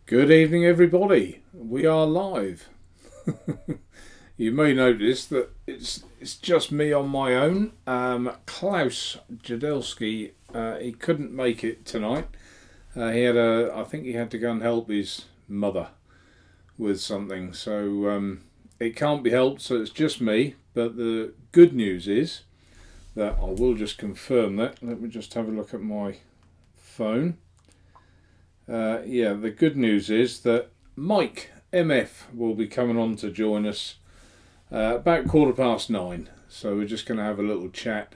Good evening, everybody. We are live. You may notice that it's just me on my own. Klaus Jedelsky, he couldn't make it tonight. I think he had to go and help his mother with something, so it can't be helped. So it's just me. But the good news is that I will just confirm that. Let me just have a look at my phone. The good news is that Mike MF will be coming on to join us about 9:15. So we're just going to have a little chat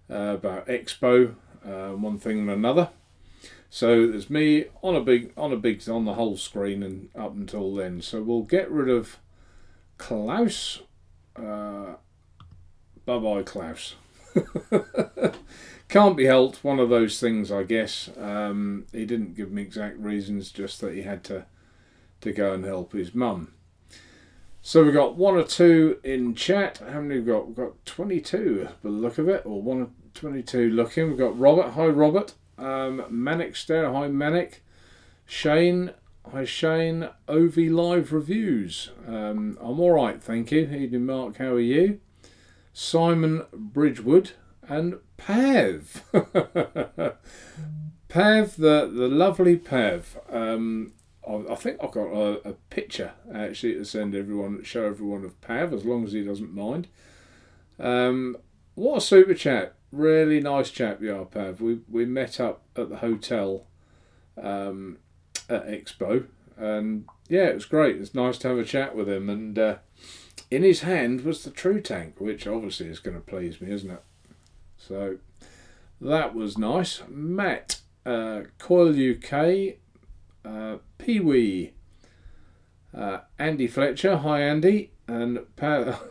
about Expo, one thing and another. So there's me on the whole screen and up until then. So we'll get rid of Klaus. Bye bye, Klaus. Can't be helped, one of those things, I guess. He didn't give me exact reasons, just that he had to go and help his mum. So we've got one or two in chat. How many have we got? We've got 22 by the look of it, or 22 looking. We've got Robert. Hi, Robert. Manic's there. Hi, Manic. Shane. Hi, Shane. OV Live Reviews. I'm alright, thank you. Evening, Mark. How are you? Simon Bridgewood. And Pav. Pav, the lovely Pav. I think I've got a picture actually to show everyone of Pav, as long as he doesn't mind. What a super chat. Really nice chap you are, Pav. We met up at the hotel at Expo, and yeah, it was great. It's nice to have a chat with him, and in his hand was the True Tank, which obviously is going to please me, isn't it? So that was nice. Matt, Coil UK, Pee Wee, Andy Fletcher. Hi, Andy. And Pav,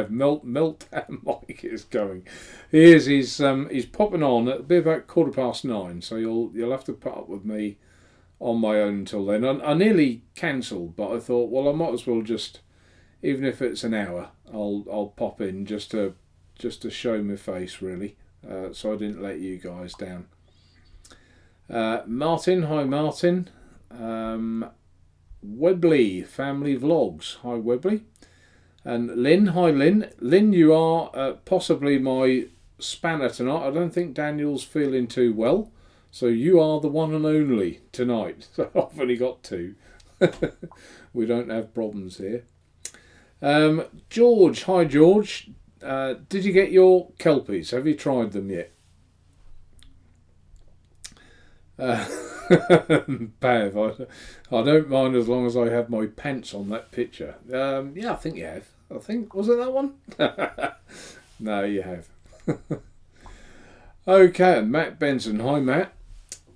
Melt Mike is going. He's popping on. It'll be about 9:15. So you'll have to put up with me on my own until then. I nearly cancelled, but I thought, well, I might as well just, even if it's an hour, I'll pop in just to show my face, really, so I didn't let you guys down. Martin, hi Martin. Webley Family Vlogs, hi Webley. And Lynn, hi Lynn. Lynn, you are possibly my spanner tonight. I don't think Daniel's feeling too well, so you are the one and only tonight. So I've only got two. We don't have problems here. George, hi George. Did you get your kelpies? Have you tried them yet? Pav, I don't mind as long as I have my pants on that picture. Yeah, I think you have. I think, was it that one? No, you have. Okay, Matt Benson. Hi, Matt.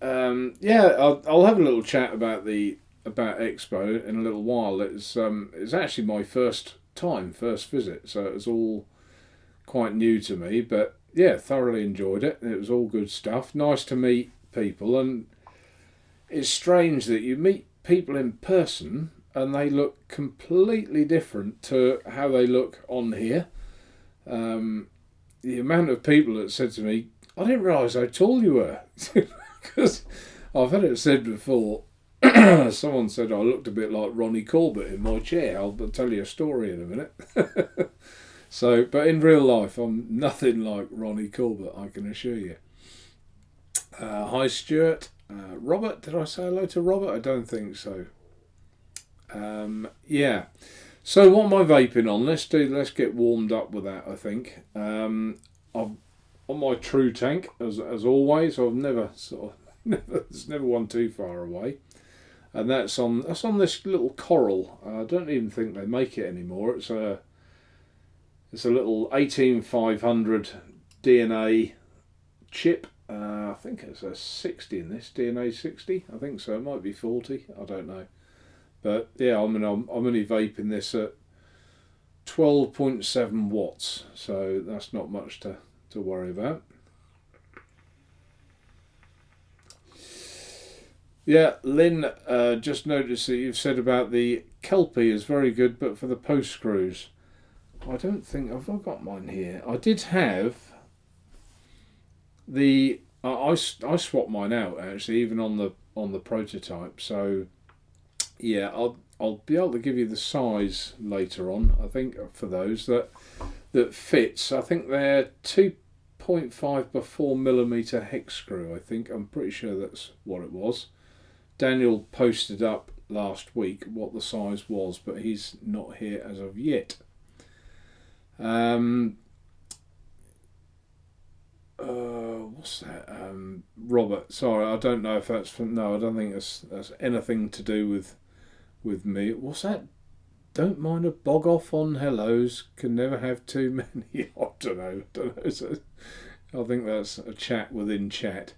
I'll have a little chat about Expo in a little while. It's actually my first visit, so it was all quite new to me, but yeah, thoroughly enjoyed it. It was all good stuff. Nice to meet people, and it's strange that you meet people in person and they look completely different to how they look on here. The amount of people that said to me, I didn't realise how tall you were. Because I've had it said before. Someone said I looked a bit like Ronnie Corbett in my chair. I'll tell you a story in a minute. So, but in real life, I'm nothing like Ronnie Corbett, I can assure you. Hi, Stuart. Robert, did I say hello to Robert? I don't think so. Yeah. So, what am I vaping on? Let's get warmed up with that, I think. I'm on my True Tank, as always. I've it's never one too far away. And that's on this little Coral. I don't even think they make it anymore. It's a little 18500 DNA chip. I think it's a 60 in this, DNA 60. I think so. It might be 40. I don't know. But yeah, I'm only vaping this at 12.7 watts. So that's not much to worry about. Yeah, Lynn, just noticed that you've said about the Kelpie is very good, but for the post screws. I don't think I've got mine here. I did have I swapped mine out actually, even on the prototype. So Yeah, I'll be able to give you the size later on. I think for those that fits. I think they're 2.5 by 4mm hex screw. I think I'm pretty sure that's what it was. Daniel posted up last week what the size was, but he's not here as of yet. What's that? Robert. Sorry, I don't know if that's from. No, I don't think that's anything to do with me. What's that? Don't mind a bog off on hellos. Can never have too many. I don't know. So, I think that's a chat within chat.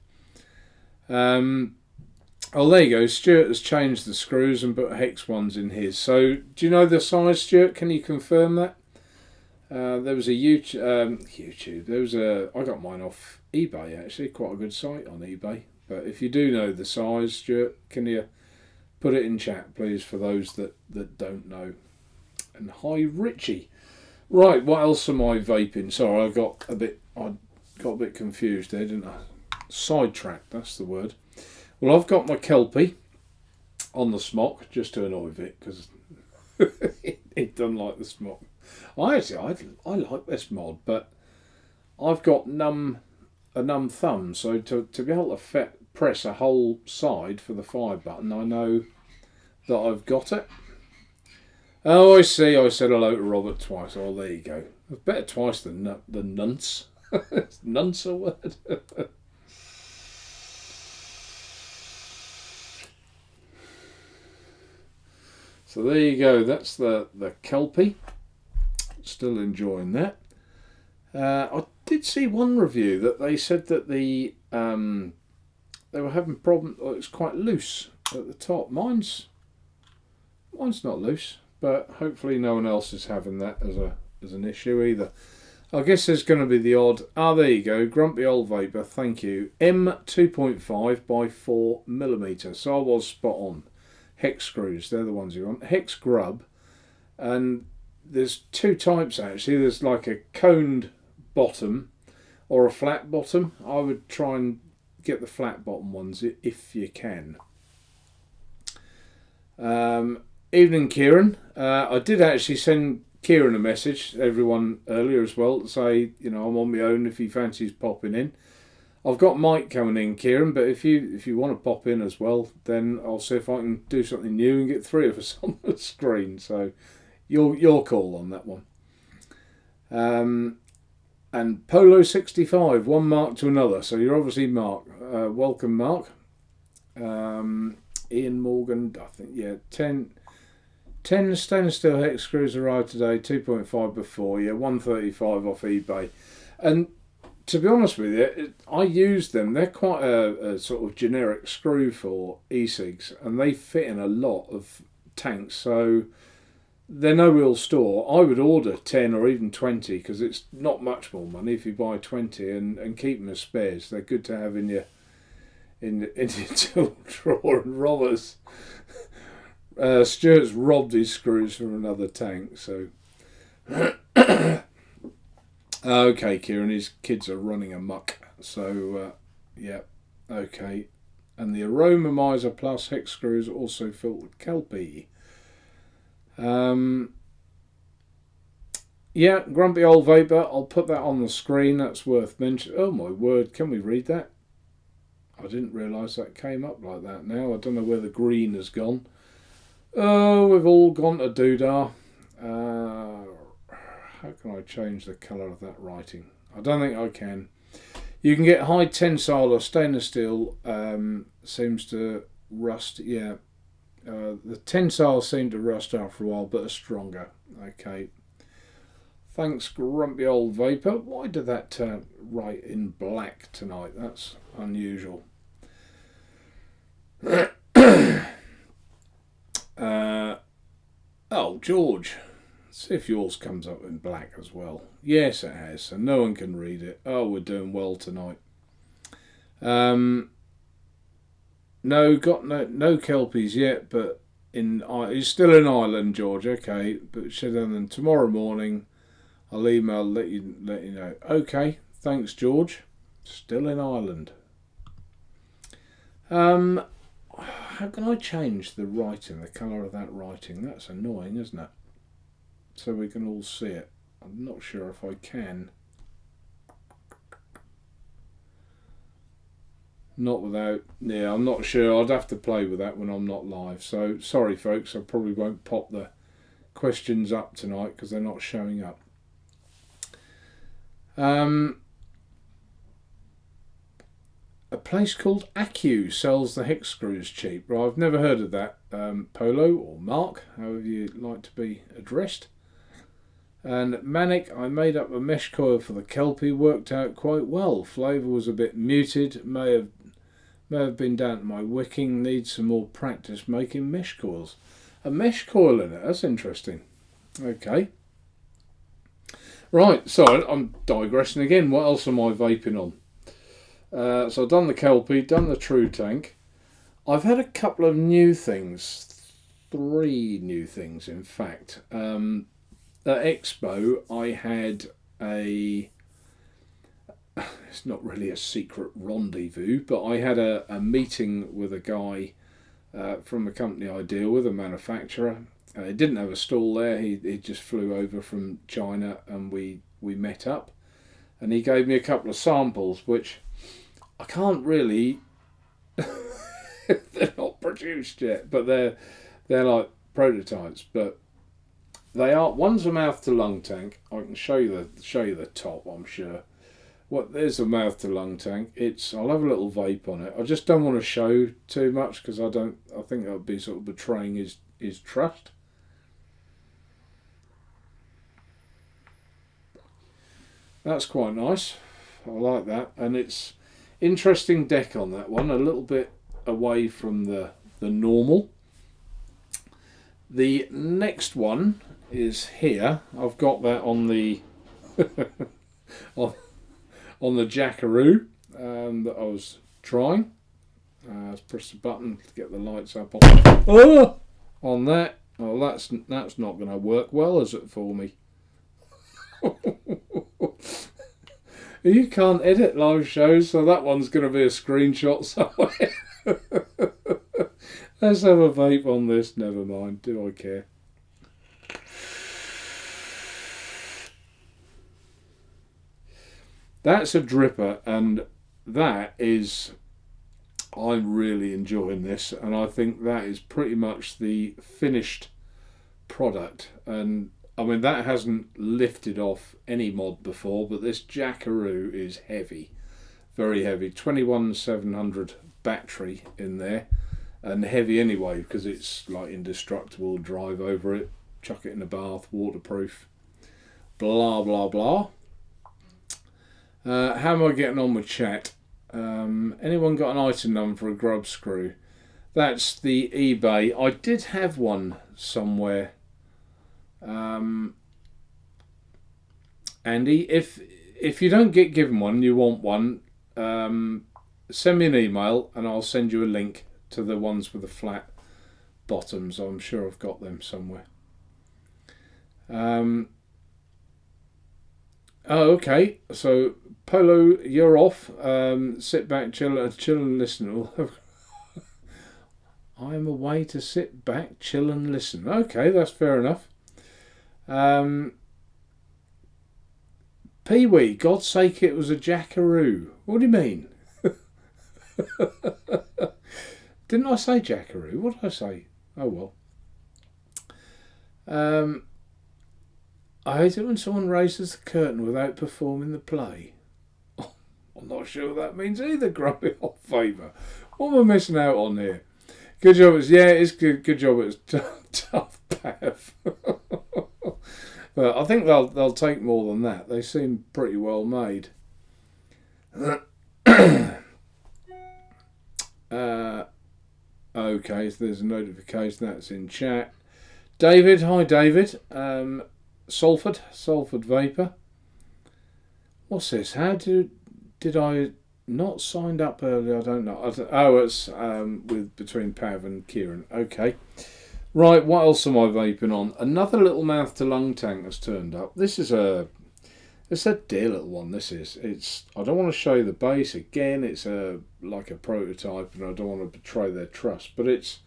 Oh, there you go. Stuart has changed the screws and put hex ones in his. So, do you know the size, Stuart? Can you confirm that? There was a YouTube. There was I got mine off eBay actually. Quite a good site on eBay. But if you do know the size, Stuart, can you put it in chat, please, for those that don't know? And hi, Richie. Right, what else am I vaping? Sorry, I got a bit confused there, didn't I? Sidetracked. That's the word. Well, I've got my Kelpie on the smock just to annoy Vic because it doesn't like the smock. I like this mod, but I've got a numb thumb, so to be able to press a whole side for the fire button, I know that I've got it. Oh, I see. I said hello to Robert twice. Oh, there you go. Better twice than nunce. Nunce a word. So there you go. That's the Kelpie. Still enjoying that. I did see one review that they said that they were having problems. It's quite loose at the top. Mine's not loose, but hopefully no one else is having that as an issue either. I guess there's going to be the odd. There you go. Grumpy old vapor. Thank you. M 2.5 by 4mm. So I was spot on. Hex screws. They're the ones you want. Hex grub, and there's two types actually. There's like a coned bottom or a flat bottom. I would try and get the flat bottom ones if you can. Evening, Kieran. I did actually send Kieran a message, everyone earlier as well, to say, I'm on my own if he fancies popping in. I've got Mike coming in, Kieran, but if you want to pop in as well, then I'll see if I can do something new and get three of us on the screen. So your call on that one. And Polo 65, one mark to another. So you're obviously Mark. Welcome, Mark. Ian Morgan, I think, yeah, 10 stainless steel hex screws arrived today, 2.5 before, yeah, 135 off eBay. And to be honest with you, I use them. They're quite a sort of generic screw for e-cigs, and they fit in a lot of tanks, so they're no real store. I would order 10 or even 20 because it's not much more money if you buy 20 and keep them as spares. They're good to have in your tool drawer. And Robert's Stuart's robbed his screws from another tank, so okay, Kieran, his kids are running amok, so yeah, okay. And the Aromomizer Plus hex screws also filled with Kelpie. Yeah, Grumpy Old Vapor, I'll put that on the screen, that's worth mentioning. Oh my word, can we read that? I didn't realise that came up like that now. I don't know where the green has gone. Oh, we've all gone to doodah. How can I change the colour of that writing? I don't think I can. You can get high tensile or stainless steel. Seems to rust. Yeah, the tensile seemed to rust after a while, but are stronger. Okay. Thanks, Grumpy Old Vapor. Why did that turn right in black tonight? That's unusual. Oh, George. See if yours comes up in black as well. Yes, it has, so no one can read it. Oh, we're doing well tonight. No Kelpies yet, but he's still in Ireland, George. Okay, but then tomorrow morning, I'll email let you know. Okay, thanks, George. Still in Ireland. How How can I change the writing, the colour of that writing? That's annoying, isn't it? So we can all see it. I'm not sure if I can. Not without, yeah, I'm not sure. I'd have to play with that when I'm not live. So sorry folks, I probably won't pop the questions up tonight because they're not showing up. A place called Accu sells the hex screws cheap. Right, I've never heard of that. Polo or Mark, however you like to be addressed. And Manic, I made up a mesh coil for the Kelpie, worked out quite well. Flavour was a bit muted, may have been down to my wicking, needs some more practice making mesh coils. A mesh coil in it, that's interesting. Okay. Right, so I'm digressing again. What else am I vaping on? So I've done the Kelpie, done the True Tank. I've had a couple of new things, 3 new things in fact. At Expo I had it's not really a secret rendezvous, but I had a meeting with a guy from the company I deal with, a manufacturer. He didn't have a stall there, he just flew over from China and we met up. And he gave me a couple of samples, which I can't really, they're not produced yet, but they're like prototypes. But they are. One's a mouth to lung tank. I can show you the top. I'm sure. There's a mouth to lung tank. I'll have a little vape on it. I just don't want to show too much because I think that would be sort of betraying his trust. That's quite nice. I like that, and it's interesting deck on that one. A little bit away from the normal. The next one is here. I've got that on the on the Jackaroo that I was trying. Let's press the button to get the lights up on that. Oh, that's not going to work well, is it, for me? You can't edit live shows, so that one's going to be a screenshot somewhere. Let's have a vape on this. Never mind. Do I care? That's a dripper, and that is, I'm really enjoying this, and I think that is pretty much the finished product. And I mean, that hasn't lifted off any mod before, but this Jackaroo is heavy, very heavy. 21700 battery in there, and heavy anyway because it's like indestructible. Drive over it, chuck it in the bath, waterproof, blah blah blah. How am I getting on with chat? Anyone got an item number for a grub screw? That's the eBay. I did have one somewhere. Andy, if you don't get given one, you want one, send me an email and I'll send you a link to the ones with the flat bottoms. I'm sure I've got them somewhere. Oh, okay. So Polo, you're off. Sit back, chill and listen. I'm away to sit back, chill and listen. Okay, that's fair enough. Pee-wee, God's sake, it was a Jackaroo. What do you mean? Didn't I say Jackaroo? What did I say? Oh well. I hate it when someone raises the curtain without performing the play. Oh, I'm not sure what that means either, Grumpy Hot Favour. What am I missing out on here? Good job, it's good job it's tough path. But I think they'll take more than that. They seem pretty well made. Okay, so there's a notification that's in chat. David, hi David. Salford Vapor. What's this? How did I not signed up earlier? I don't know. It's with between Pav and Kieran. Okay. Right, what else am I vaping on? Another little mouth to lung tank has turned up. This is a It's a dear little one. This is. It's. I don't want to show you the base again. It's like a prototype, and I don't want to betray their trust. But it's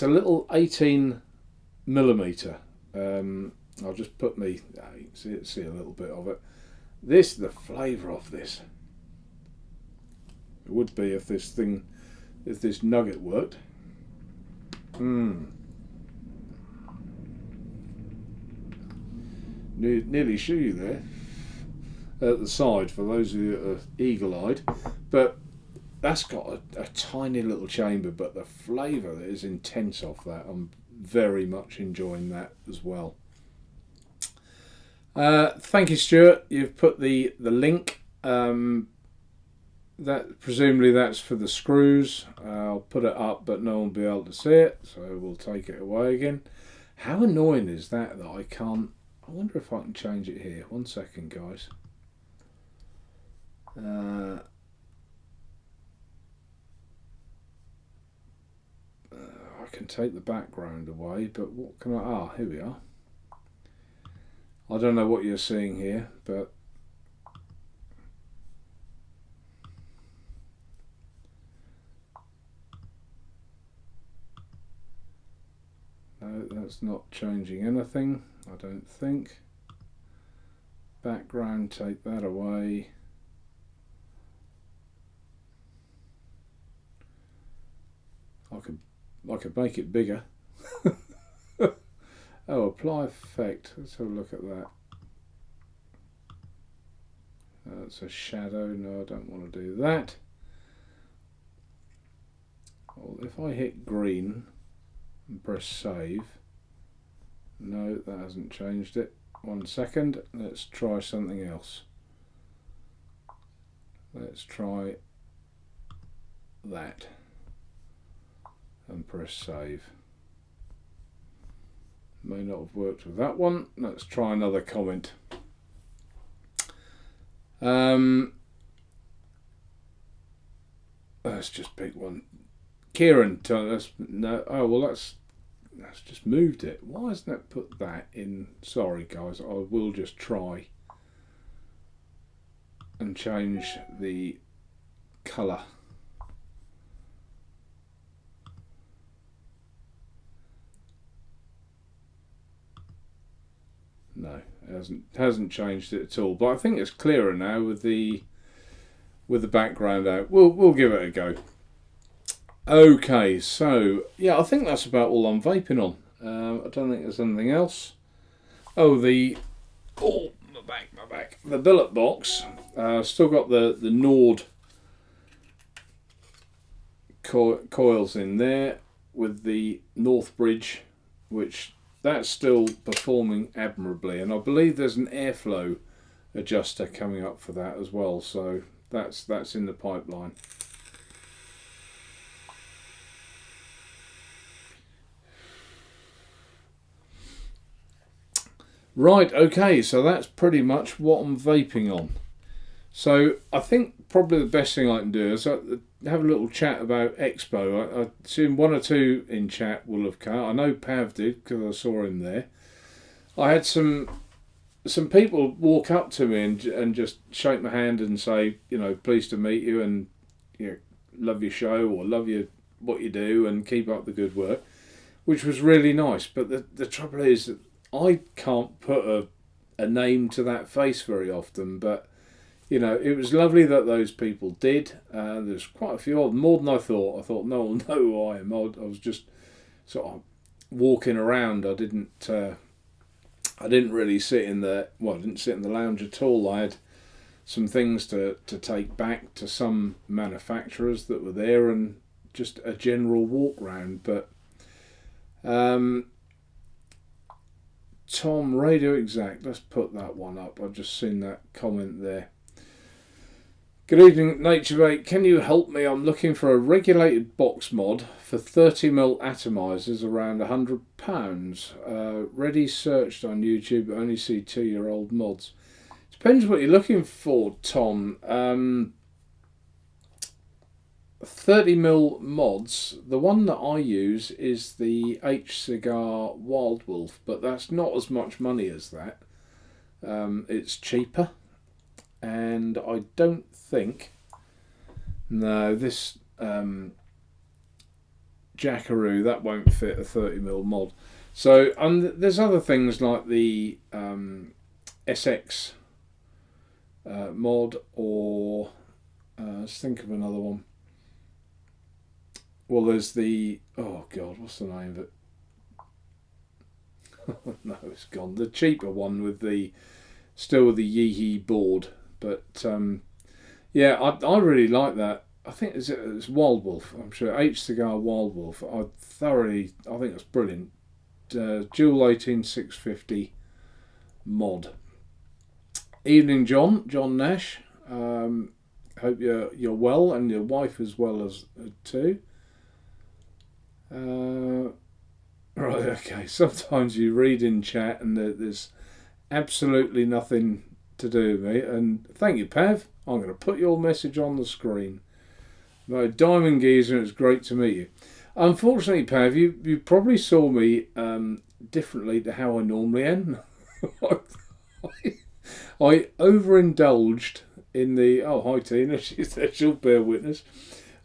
a little 18mm. I'll just put me. You can see a little bit of it. The flavour of this. It would be if this nugget worked. Nearly show you there at the side for those of you that are eagle-eyed, but that's got a tiny little chamber, but the flavour that is intense off that, I'm very much enjoying that as well. Thank you, Stuart. You've put the link. That presumably that's for the screws. I'll put it up, but no one will be able to see it, so we'll take it away again. How annoying is that I can't? I wonder if I can change it here. 1 second, guys. I can take the background away, but what can I? Here we are. I don't know what you're seeing here, but no, that's not changing anything, I don't think. Background, take that away. I could make it bigger. Oh, apply effect. Let's have a look at that. That's a shadow. No, I don't want to do that. Well, if I hit green and press save. No, that hasn't changed it. 1 second. Let's try something else. Let's try that. And press save. May not have worked with that one. Let's try another comment. Let's just pick one. Kieran, no. Oh well, that's just moved it. Why hasn't that put that in? Sorry, guys. I will just try and change the colour. No, it hasn't changed it at all. But I think it's clearer now with the background out. We'll give it a go. Okay, so yeah, I think that's about all I'm vaping on. I don't think there's anything else. Oh, my back. The billet box. Still got the Nord coils in there with the Northbridge, which that's still performing admirably, and I believe there's an airflow adjuster coming up for that as well, so that's in the pipeline. Right, okay, so that's pretty much what I'm vaping on. So I think probably the best thing I can do is have a little chat about Expo. I assume one or two in chat will have come. I know Pav did because I saw him there. I had some people walk up to me and just shake my hand and say, pleased to meet you, and love your show, or love what you do, and keep up the good work, which was really nice. But the trouble is that I can't put a name to that face very often, but it was lovely that those people did. There's quite a few of them, more than I thought. I thought no one will know who I am. I was just sort of walking around. I didn't really sit in the lounge at all. I had some things to take back to some manufacturers that were there, and just a general walk round. But Tom, Radio Exact, let's put that one up. I've just seen that comment there. Good evening, Nature8. Can you help me? I'm looking for a regulated box mod for 30mm atomizers around £100. Ready searched on YouTube, but only see 2-year-old mods. Depends what you're looking for, Tom. 30mm mods, the one that I use is the H Cigar Wild Wolf, but that's not as much money as that. It's cheaper. and I don't think, no, this Jackaroo, that won't fit a 30mm mod. So there's other things like the SX mod, or let's think of another one. Well, there's the, oh god, what's the name of it? No, it's gone. The cheaper one with the, still with the Yeehee board, but yeah, I really like that. I think it's Wild Wolf. I'm sure H Cigar Wild Wolf. I think it's brilliant. Dual 18650 mod. Evening, John Nash. Hope you're well, and your wife as well as too. Right, okay. Sometimes you read in chat and there's absolutely nothing to do with me. And thank you, Pav. I'm going to put your message on the screen. No, Diamond Geezer, it's great to meet you. Unfortunately, Pav, you probably saw me differently to how I normally am. I overindulged in the... Oh, hi Tina, she's there, she'll bear witness.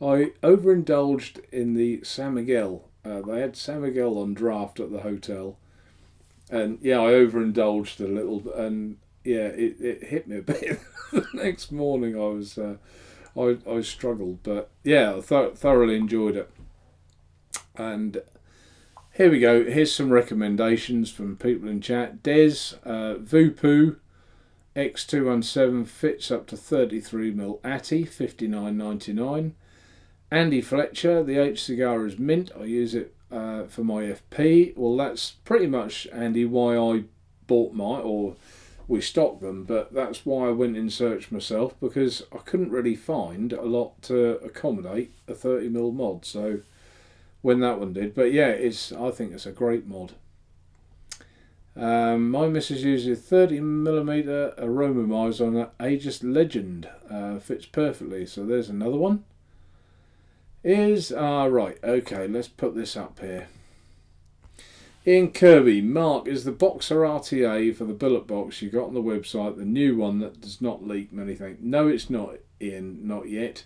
I overindulged in the San Miguel. They had San Miguel on draft at the hotel. And yeah, I overindulged a little, and yeah, it hit me a bit. The next morning I was... I struggled, but yeah, I thoroughly enjoyed it. And here we go. Here's some recommendations from people in chat. Des, Vupu X217 fits up to 33mm Atty, $59.99. Andy Fletcher, the H cigar is mint. I use it for my FP. Well, that's pretty much, Andy, why I bought or we stocked them, but that's why I went in search myself, because I couldn't really find a lot to accommodate a 30mm mod. So when that one did, but yeah, I think it's a great mod. My missus uses 30mm aroma miles on an Aegis Legend. Fits perfectly. So there's another one. Right, okay, let's put this up here. Ian Kirby, Mark, is the Boxer RTA for the billet box you got on the website the new one that does not leak many things? No, it's not, Ian, not yet.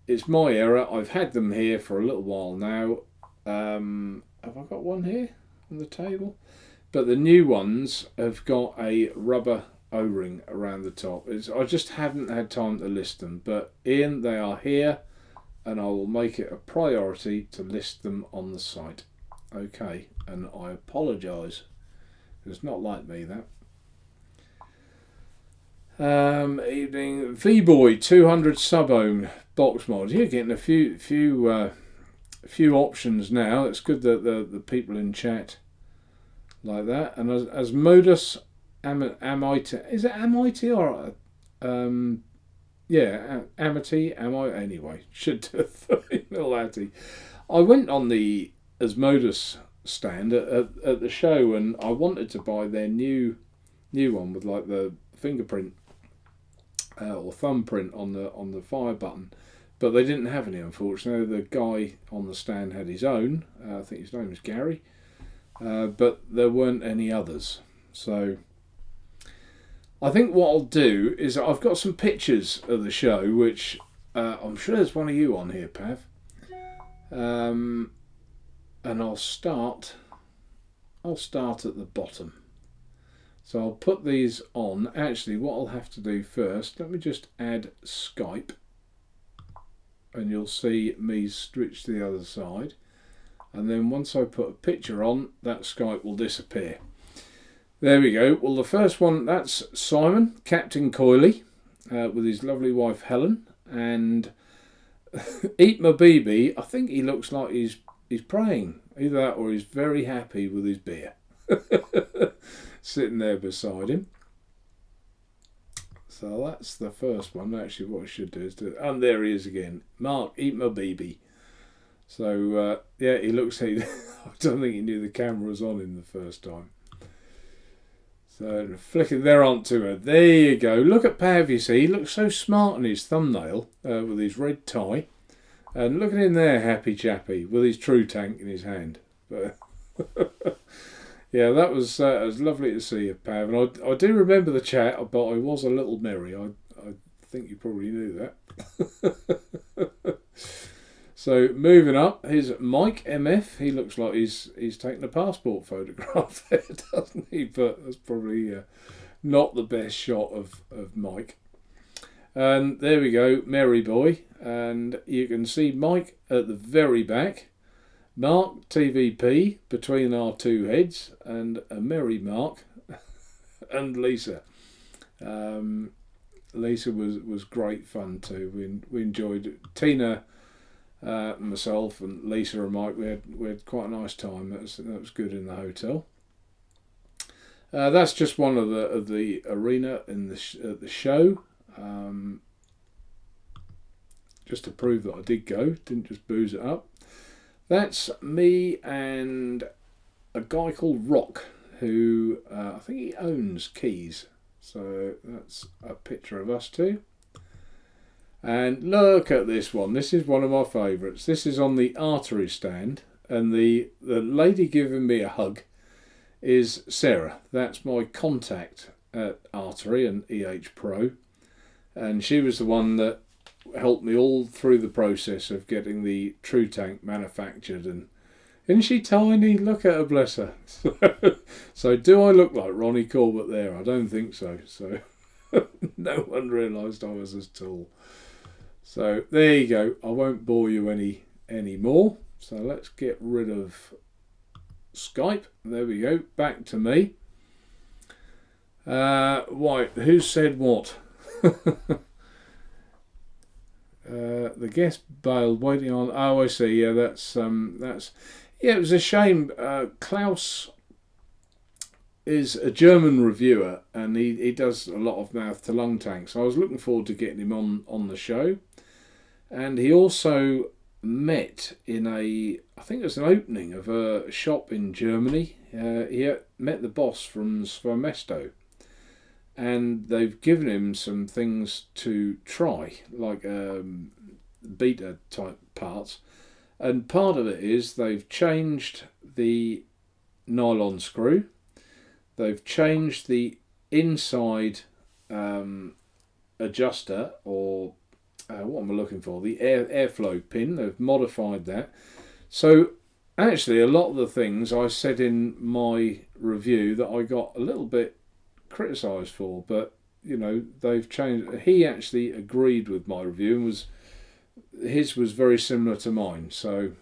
It's my error. I've had them here for a little while now. Have I got one here on the table? But the new ones have got a rubber O-ring around the top. I just haven't had time to list them. But Ian, they are here, and I will make it a priority to list them on the site. Okay, and I apologise. It's not like me, that. Evening, V-Boy 200 sub-ohm box mod. You're getting a few options now. It's good that the people in chat like that. And as Modus Amity, is it Amity or yeah, Amity, anyway, should do 30mm Atty. I went on the Asmodus stand at the show, and I wanted to buy their new one with like the fingerprint or thumbprint on the fire button, but they didn't have any, unfortunately. The guy on the stand had his own. I think his name was Gary, but there weren't any others. So I think what I'll do is, I've got some pictures of the show, which I'm sure there's one of you on here, Pav. And I'll start at the bottom. So I'll put these on. Actually, what I'll have to do first, let me just add Skype, and you'll see me switch to the other side. And then once I put a picture on, that Skype will disappear. There we go. Well, the first one, that's Simon, Captain Coily, with his lovely wife Helen, and Eat My BB. I think he looks like he's praying, either that or he's very happy with his beer. Sitting there beside him. So that's the first one. Actually, what I should do is and there he is again. Mark, Eat My BB. So yeah, he looks. I don't think he knew the camera was on him the first time. So flicking there onto her. There you go. Look at Pav. You see, he looks so smart in his thumbnail with his red tie. And look at him there, happy chappy, with his true tank in his hand. But Yeah, that was lovely to see you, Pav. And I do remember the chat, but I was a little merry. I think you probably knew that. So moving up, here's Mike MF. He looks like he's taken a passport photograph there, doesn't he? But that's probably not the best shot of Mike. And there we go, Merry Boy. And you can see Mike at the very back. Mark TVP between our two heads, and a merry Mark, and Lisa. Lisa was great fun too. We enjoyed it. Tina, myself, and Lisa and Mike. We had quite a nice time. That was good in the hotel. That's just one of the arena in the show. Just to prove that I did go, didn't just booze it up. That's me and a guy called Rock, who I think he owns Keys. So that's a picture of us two. And look at this one. This is one of my favourites. This is on the artery stand, and the lady giving me a hug is Sarah. That's my contact at Artery and EH Pro, and she was the one that helped me all through the process of getting the True Tank manufactured. And isn't she tiny? Look at her, bless her. So do I look like Ronnie Corbett there? I don't think so. So no one realised I was as tall. So there you go. I won't bore you any more. So let's get rid of Skype. There we go. Back to me. Right, who said what? The guest bailed, waiting on. Oh, I see. Yeah, that's. Yeah, it was a shame. Klaus is a German reviewer, and he does a lot of mouth to lung tanks. So I was looking forward to getting him on the show, and he also met in I think it was an opening of a shop in Germany. He met the boss from Svermesto, and they've given him some things to try, like beta type parts, and part of it is they've changed the nylon screw, they've changed the inside adjuster, or what am I looking for, the airflow pin. They've modified that. So actually a lot of the things I said in my review that I got a little bit criticised for, but you know, they've changed. He actually agreed with my review, and his was very similar to mine. So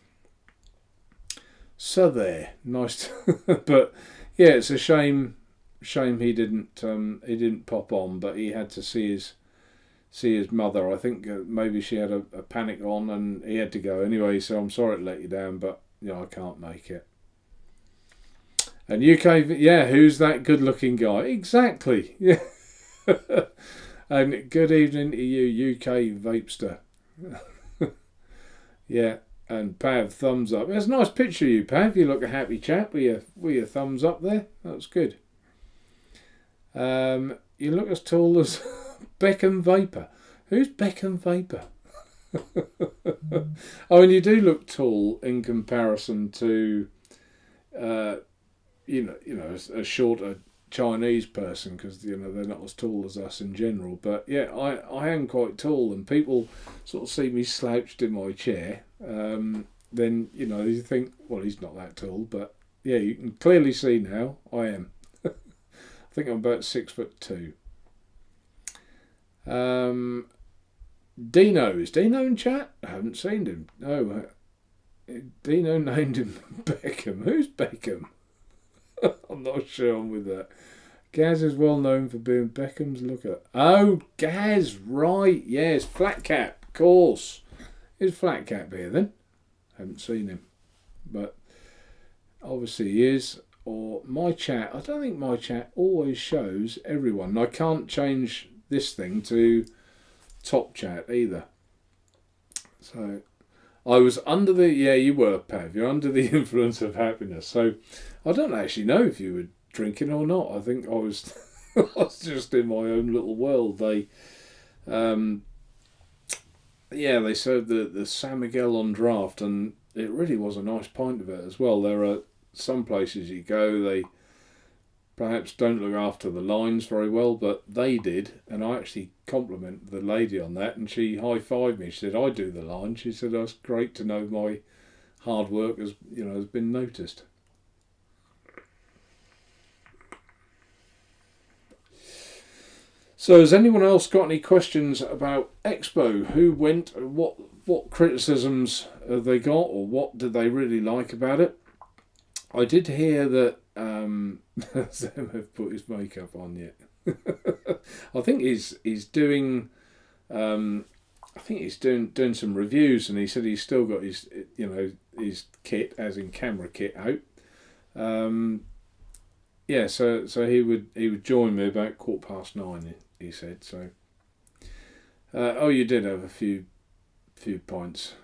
there, nice. But yeah, it's a shame he didn't pop on, but he had to see his mother. I think maybe she had a panic on, and he had to go anyway. So I'm sorry to let you down, but you know, I can't make it. And UK, yeah, who's that good-looking guy? Exactly, yeah. And good evening to you, UK vapester. Yeah, and Pav, thumbs up. That's a nice picture of you, Pav. You look a happy chap with your thumbs up there. That's good. You look as tall as Beckham Vapor. Who's Beckham Vapor? Oh, and you do look tall in comparison to, you know, a shorter Chinese person, because you know they're not as tall as us in general. But yeah, I am quite tall, and people sort of see me slouched in my chair. Then you know you think, well, he's not that tall, but yeah, you can clearly see now I am. I think I'm about 6'2". Dino, is Dino in chat? I haven't seen him. No, Dino named him Beckham. Who's Beckham? I'm not sure I'm with that. Gaz is well known for being Beckham's looker. Oh, Gaz, right, yes, Flat Cap, of course. Is Flat Cap here then? Haven't seen him, but obviously he is. Or my chat, I don't think my chat always shows everyone. I can't change this thing to top chat either. So I was under the, yeah, you were, Pav, you're under the influence of happiness. So I don't actually know if you were drinking or not. I think I was I was just in my own little world. They they served the San Miguel on draft, and it really was a nice pint of it as well. There are some places you go, perhaps don't look after the lines very well, but they did, and I actually complimented the lady on that, and she high-fived me. She said, "I do the line." She said, "That's great to know my hard work has been noticed." So, has anyone else got any questions about Expo? Who went? What criticisms have they got, or what did they really like about it? I did hear that Sam have put his makeup on yet. I think he's doing. I think he's doing some reviews, and he said he's still got his his kit, as in camera kit, out. Yeah, so he would join me about 9:15. He said so. Oh, you did have a few pints,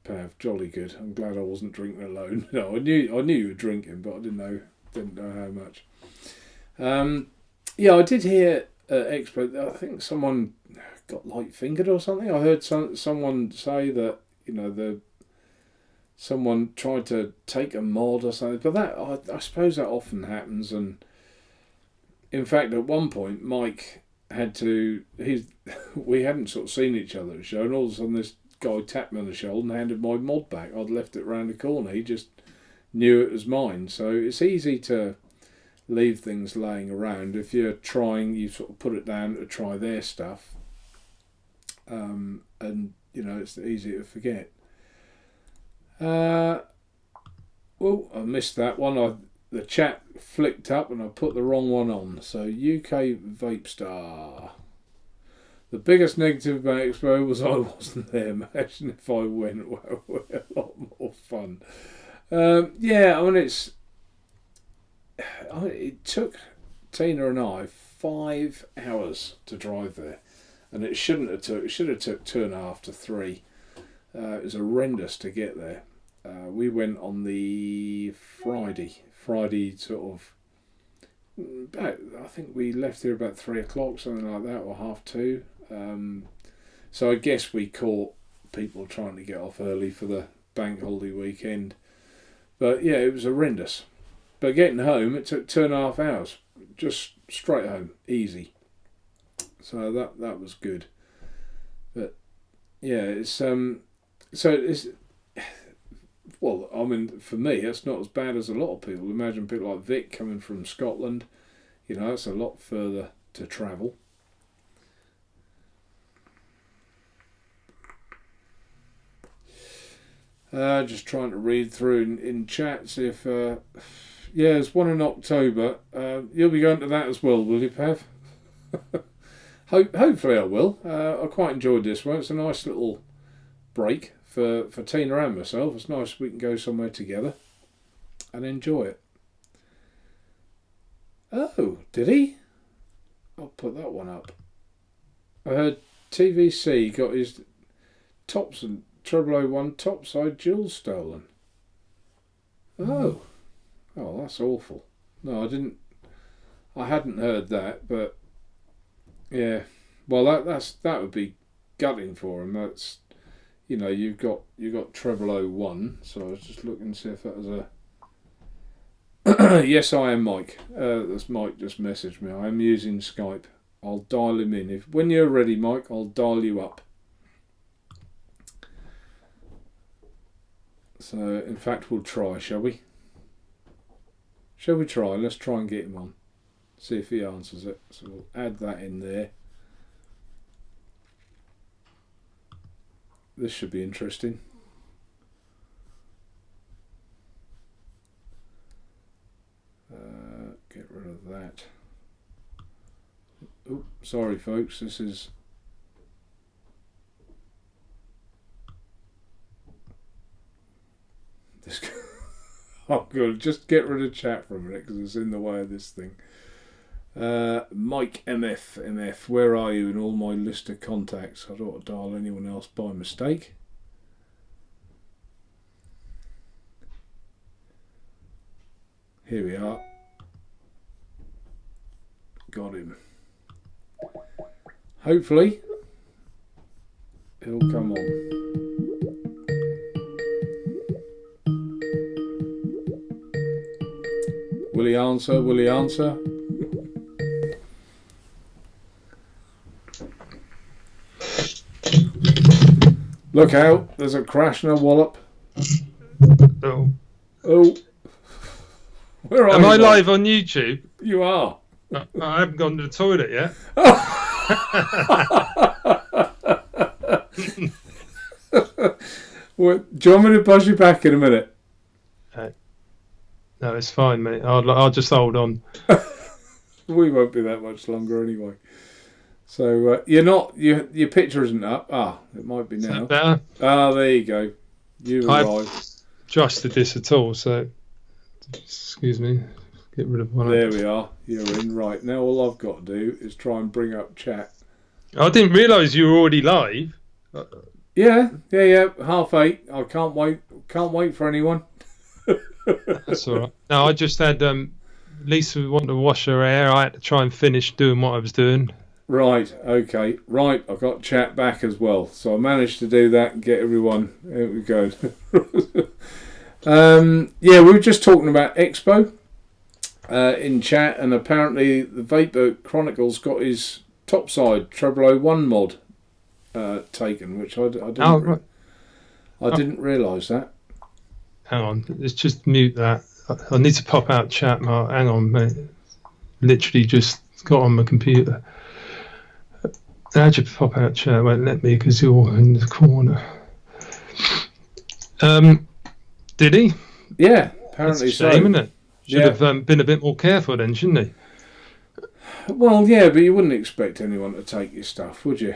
Pav. Jolly good. I'm glad I wasn't drinking alone. No, I knew you were drinking, but I didn't know how much. Yeah, I did hear Expo. I think someone got light fingered or something. I heard someone say that someone tried to take a mod or something. But that I suppose that often happens. And in fact, at one point, Mike had to. We hadn't sort of seen each other at the show, and all of a sudden this guy tapped me on the shoulder and handed my mod back. I'd left it round the corner. He just knew it was mine. So it's easy to leave things laying around. If you're trying, you sort of put it down to try their stuff, and it's easy to forget. Well, I missed that one. The chat flicked up and I put the wrong one on. So UK Vape Star. The biggest negative about Expo was I wasn't there. Imagine if I went. Well, a lot more fun. Yeah, I mean it took Tina and I 5 hours to drive there, and it shouldn't have took. It should have took 2.5 to 3. It was horrendous to get there. We went on the Friday sort of. I think we left here about 3 o'clock, something like that, or 2:30. So I guess we caught people trying to get off early for the bank holiday weekend. But yeah, it was horrendous. But getting home, it took 2.5 hours, just straight home, easy. So that was good. But yeah, it's well, I mean, for me, it's not as bad as a lot of people. Imagine people like Vic coming from Scotland. It's a lot further to travel. Just trying to read through in chat, see if... yeah, there's one in October. You'll be going to that as well, will you, Pav? Hopefully I will. I quite enjoyed this one. It's a nice little break for Tina and myself. It's nice we can go somewhere together and enjoy it. Oh, did he? I'll put that one up. I heard TVC got his Thompson 001 topside jewel stolen. Oh, that's awful. No, I hadn't heard that, but yeah. Well, that would be gutting for him. That's you've got 001. So I was just looking to see if that was a. Yes, I am Mike. That's Mike just messaged me. I am using Skype. I'll dial him in. When you're ready, Mike, I'll dial you up. So, in fact, we'll try, shall we? Shall we try? Let's try and get him on. See if he answers it. So we'll add that in there. This should be interesting. Get rid of that. Oh, sorry folks, this is... I'm going to just get rid of chat for a minute because it's in the way of this thing. Mike MF, where are you in all my list of contacts? I don't want to dial anyone else by mistake. Here we are. Got him. Hopefully he'll come on. Will he answer? Will he answer? Look out! There's a crash and a wallop. Oh. Oh. Where are Am you, I mate? live on YouTube? You are. I haven't gone to the toilet yet. What, do you want me to buzz you back in a minute? No, it's fine, mate. I'll just hold on. We won't be that much longer anyway. So you're not. Your picture isn't up. It might be Is now. that better? There you go. You I've arrived. adjusted this at all, so excuse me. Get rid of one. There we are. You're in. Right, now all I've got to do is try and bring up chat. I didn't realise you were already live. Yeah. 8:30. I can't wait. Can't wait for anyone. That's all right. No, I just had Lisa wanted to wash her hair. I had to try and finish doing what I was doing. Right, okay. Right, I've got chat back as well. So I managed to do that and get everyone. There we go. We were just talking about Expo in chat, and apparently the Vapor Chronicles got his topside 001 mod taken, which I didn't realise that. Hang on, let's just mute that. I need to pop out chat, Mark. Hang on, mate. Literally just got on my computer. How'd you pop out chat? It won't let me because you're in the corner. Did he? Yeah, apparently That's a shame, isn't it? Should Yeah. have been a bit more careful then, shouldn't he? Well, yeah, but you wouldn't expect anyone to take your stuff, would you?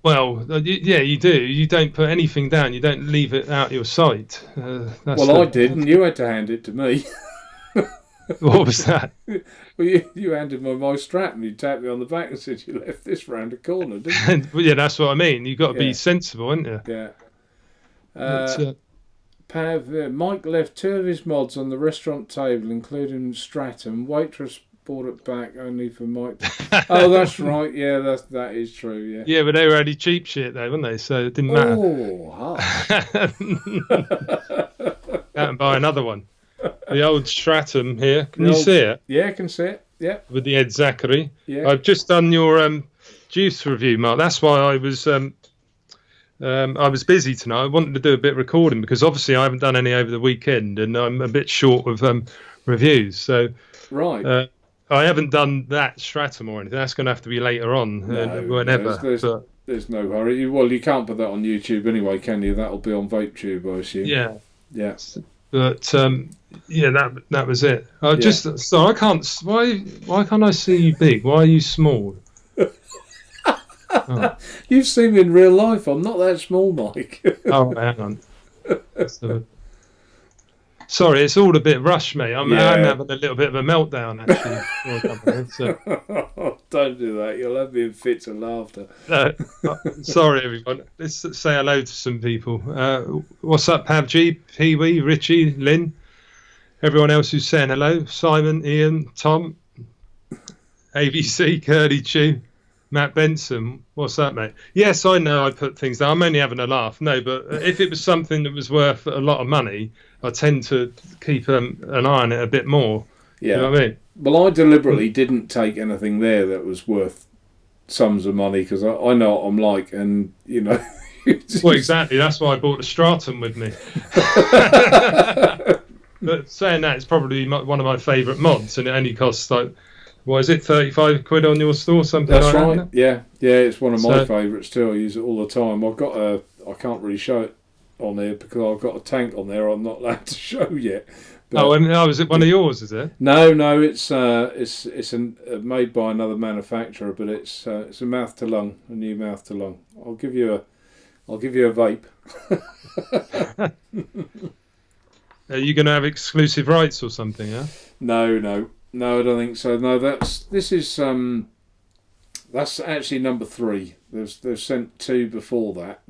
Well, yeah, you do. You don't put anything down. You don't leave it out your sight. I did, and you had to hand it to me. What was that? Well, you handed me my strap and you tapped me on the back and said you left this round the corner, didn't you? Well, yeah, that's what I mean. You've got to Yeah. be sensible, haven't you? Yeah. But, Pav, Mike left 2 of his mods on the restaurant table, including Stratum. Waitress brought it back only for Mike. Oh, that's right. Yeah, that is true. Yeah. yeah, but they were only cheap shit though, weren't they? So it didn't matter. Oh, Out and buy another one. The old Stratum here. Can The you old- see it? yeah, I can see it. Yeah, With the Ed Zachary. yeah. I've just done your juice review, Mark. That's why I was busy tonight. I wanted to do a bit of recording because obviously I haven't done any over the weekend and I'm a bit short of reviews. So Right. I haven't done that Stratum or anything. That's going to have to be later on, whenever. There's no hurry. You can't put that on YouTube anyway, can you? That'll be on VapeTube, I assume. Yeah. Yeah. But that was it. I can't. Why can't I see you big? Why are you small? Oh. You've seen me in real life. I'm not that small, Mike. Oh, hang on. Sorry, it's all a bit rushed, mate. I'm having a little bit of a meltdown, actually. So, Don't do that. You'll have me in fits of laughter. sorry, everyone. Let's say hello to some people. What's up, Pav G, Pee Wee, Richie, Lynn, everyone else who's saying hello. Simon, Ian, Tom, ABC, Curly Chew, Matt Benson. What's that, mate? Yes, I know I put things down. I'm only having a laugh. No, but if it was something that was worth a lot of money, I tend to keep an eye on it a bit more. Yeah. You know what I mean? Well, I deliberately didn't take anything there that was worth sums of money because I know what I'm like, and you know. Well, exactly. That's why I bought the Stratum with me. But saying that, it's probably one of my favourite mods, and it only costs like, what is it, 35 quid on your store, something That's like right. that? Yeah, it's one of my favourites too. I use it all the time. I can't really show it on there because I've got a tank on there I'm not allowed to show yet. But Is it one of yours, is it? No, it's made by another manufacturer, but it's a mouth to lung, a new mouth to lung. I'll give you a vape. Are you going to have exclusive rights or something? Yeah. No, I don't think so. No, that's actually number 3. They've sent 2 before that.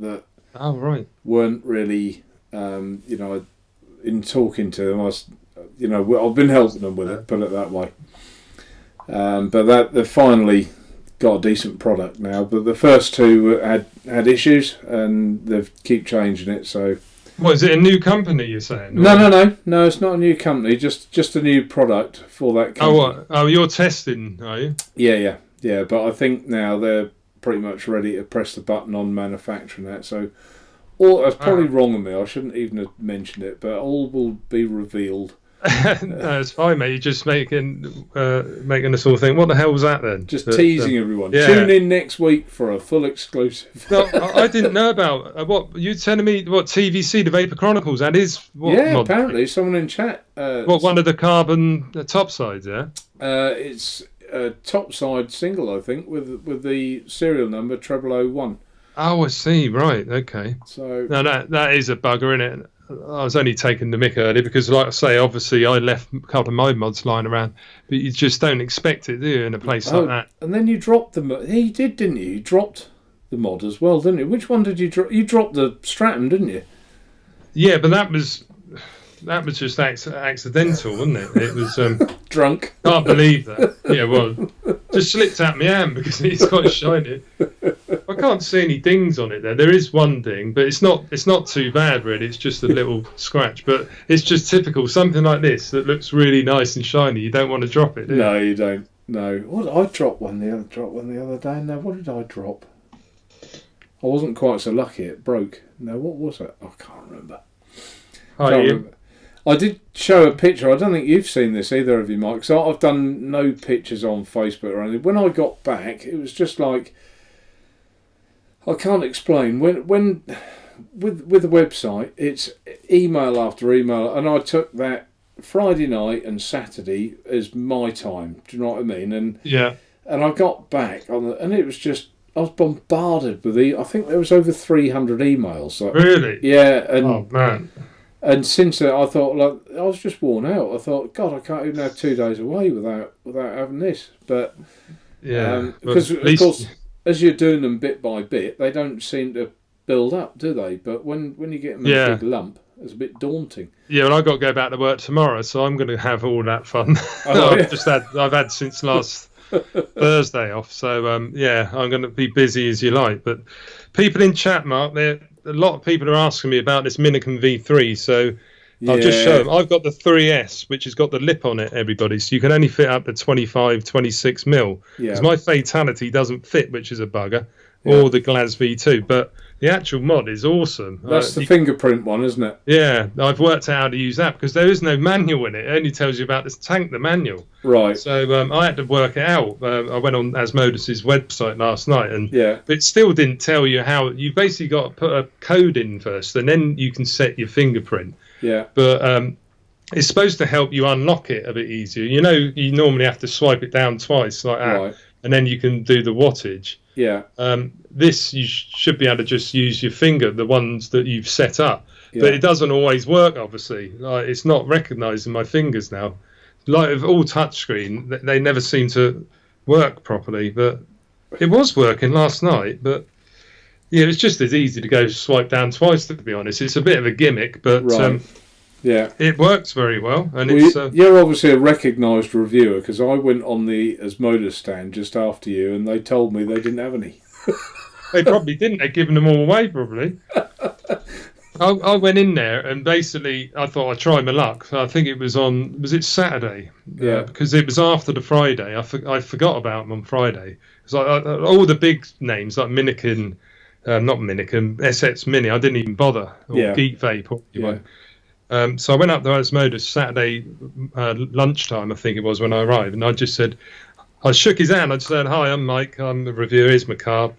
Oh right. Weren't really, in talking to them, I've been helping them with it, put it that way. But they've finally got a decent product now. But the first 2 had issues, and they keep changing it. So, what is it? A new company you're saying? No, it's not a new company. Just a new product for that company. Oh, what? Oh, you're testing, are you? Yeah. But I think now they're pretty much ready to press the button on manufacturing that. So, all that's probably wrong of me. I shouldn't even have mentioned it, but all will be revealed. No, it's fine, mate. You're just making us all think, what the hell was that then? Just teasing everyone. Yeah. Tune in next week for a full exclusive. No, I didn't know about what you telling me. What TVC, the Vapor Chronicles, that is. Mod? Apparently someone in chat. One of the carbon top sides, yeah. It's a top side single, I think, with the serial number 0001. Oh, I see. Right. Okay. So no, that is a bugger, isn't it? I was only taking the mick earlier because, like I say, obviously I left a couple of my mods lying around, but you just don't expect it, do you, in a place like that? And then you dropped the mod. He did, didn't you? You dropped the mod as well, didn't you? Which one did you drop? You dropped the Stratum, didn't you? Yeah, but that was just accidental, wasn't it? It was drunk. Can't believe that. Yeah, well, just slipped out my hand because it's quite shiny. I can't see any dings on it there. There is one ding, but it's not too bad really. It's just a little scratch, but it's just typical. Something like this that looks really nice and shiny. You don't want to drop it, do you? No, you don't. No. What I dropped one the other day. Now, what did I drop? I wasn't quite so lucky. It broke. No, what was it? I can't remember. I did show a picture. I don't think you've seen this either of you, Mike. So I've done no pictures on Facebook or anything. When I got back, it was just like, I can't explain. When with the website, it's email after email, and I took that Friday night and Saturday as my time. Do you know what I mean? And yeah. And I got back and it was just, I was bombarded with I think there was over 300 emails. Like, really? Yeah. And, oh man. And since then, I thought, like, I was just worn out. I thought, God, I can't even have 2 days away without having this. But yeah, because of course, as you're doing them bit by bit, they don't seem to build up, do they? But when you get them in a big lump, it's a bit daunting. Yeah, well, I've got to go back to work tomorrow, so I'm going to have all that fun. I've had since last Thursday off, so yeah, I'm going to be busy as you like. But people in chat, Mark, a lot of people are asking me about this Minikin V3, so I'll just show them. I've got the 3S, which has got the lip on it, everybody, so you can only fit up to 25, 26 mil. Because my Fatality doesn't fit, which is a bugger, or the Glaz V2, but the actual mod is awesome. That's the fingerprint one, isn't it? Yeah, I've worked out how to use that because there is no manual in it. It only tells you about this tank, the manual. Right. So I had to work it out. I went on Asmodus's website last night, but it still didn't tell you how. You basically got to put a code in first, and then you can set your fingerprint. Yeah. But it's supposed to help you unlock it a bit easier. You know, you normally have to swipe it down twice like that, and then you can do the wattage. Yeah. This you should be able to just use your finger, the ones that you've set up, Yeah. but it doesn't always work. Obviously, like it's not recognising my fingers now. Like with all touchscreen, they never seem to work properly. But it was working last night. But yeah, it's just as easy to go swipe down twice. To be honest, it's a bit of a gimmick, but yeah, it works very well. And you're obviously a recognised reviewer because I went on the Asmodus stand just after you, and they told me they didn't have any. They probably didn't. They'd given them all away, probably. I went in there and basically I thought I'd try my luck. I think it was it Saturday? Yeah. Because it was after the Friday. I forgot about them on Friday. It's like all the big names like Minikin, not Minikin, SX Mini. I didn't even bother. Or Geek Vape. So I went up to Asmodus Saturday lunchtime, I think it was, when I arrived, and I just said, I shook his hand. I just said, "Hi, I'm Mike. I'm the reviewer. Here's my card."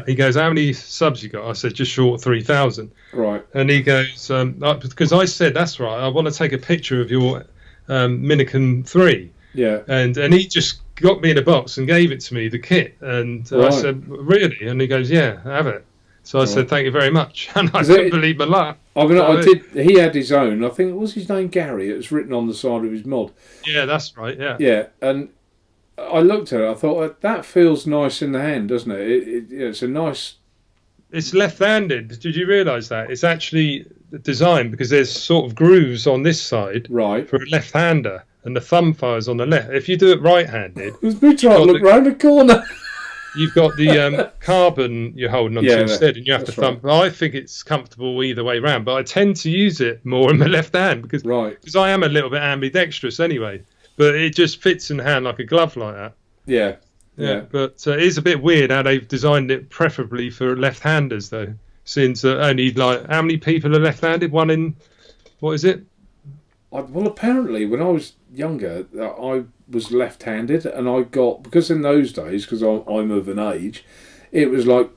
He goes, "How many subs you got?" I said, "Just short 3,000." Right. And he goes, because I said, "That's right. I want to take a picture of your Minikin 3." Yeah. And he just got me in a box and gave it to me, the kit. And I said, "Really?" And he goes, "Yeah, have it." So I said, "Thank you very much." And I couldn't believe my luck. I mean, he had his own. I think it was his name, Gary. It was written on the side of his mod. Yeah, that's right. Yeah. Yeah, and I looked at it. I thought that feels nice in the hand, doesn't it? It's a nice. It's left-handed. Did you realise that? It's actually designed because there's sort of grooves on this side, right, for a left-hander, and the thumb fire's on the left. If you do it right-handed, it was me trying to look round the corner. You've got the carbon you're holding onto instead, and you have to thumb. Right. I think it's comfortable either way round, but I tend to use it more in my left hand because I am a little bit ambidextrous anyway. But it just fits in the hand like a glove like that. Yeah. But it is a bit weird how they've designed it preferably for left-handers, though. Since only like how many people are left-handed? One in what is it? Well, apparently, when I was younger, I was left-handed, and I got, because in those days, because I'm of an age, it was like,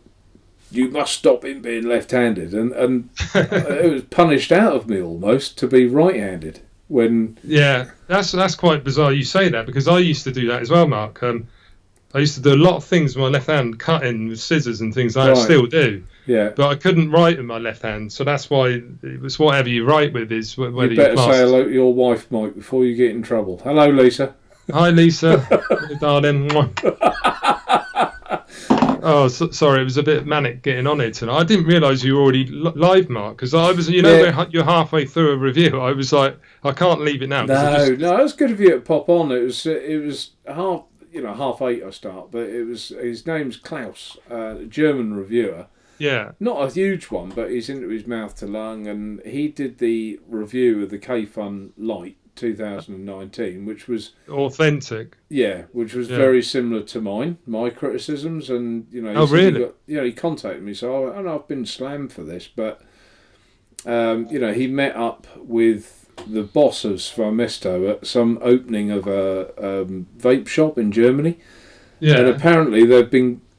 you must stop him being left-handed, and it was punished out of me almost to be right-handed. When that's quite bizarre you say that, because I used to do that as well, Mark. I used to do a lot of things with my left hand, cutting with scissors and things like that. I still do. Yeah. But I couldn't write with my left hand, so that's why it was whatever you write with is whether you better say hello to your wife, Mike, before you get in trouble. Hello, Lisa. Hi, Lisa. Darling. Oh, sorry, it was a bit manic getting on it tonight. I didn't realise you were already live, Mark, because I was, you're halfway through a review. I was like, I can't leave it now. No, it was good of you to pop on. It was half 8 I start, but his name's Klaus, a German reviewer. Yeah. Not a huge one, but he's into his mouth to lung, and he did the review of the K-Fun Lite 2019, which was authentic. Yeah, which was very similar to my criticisms, and really? He contacted me, so I know I've been slammed for this, but he met up with the boss of Svamisto at some opening of a vape shop in Germany. Yeah, and apparently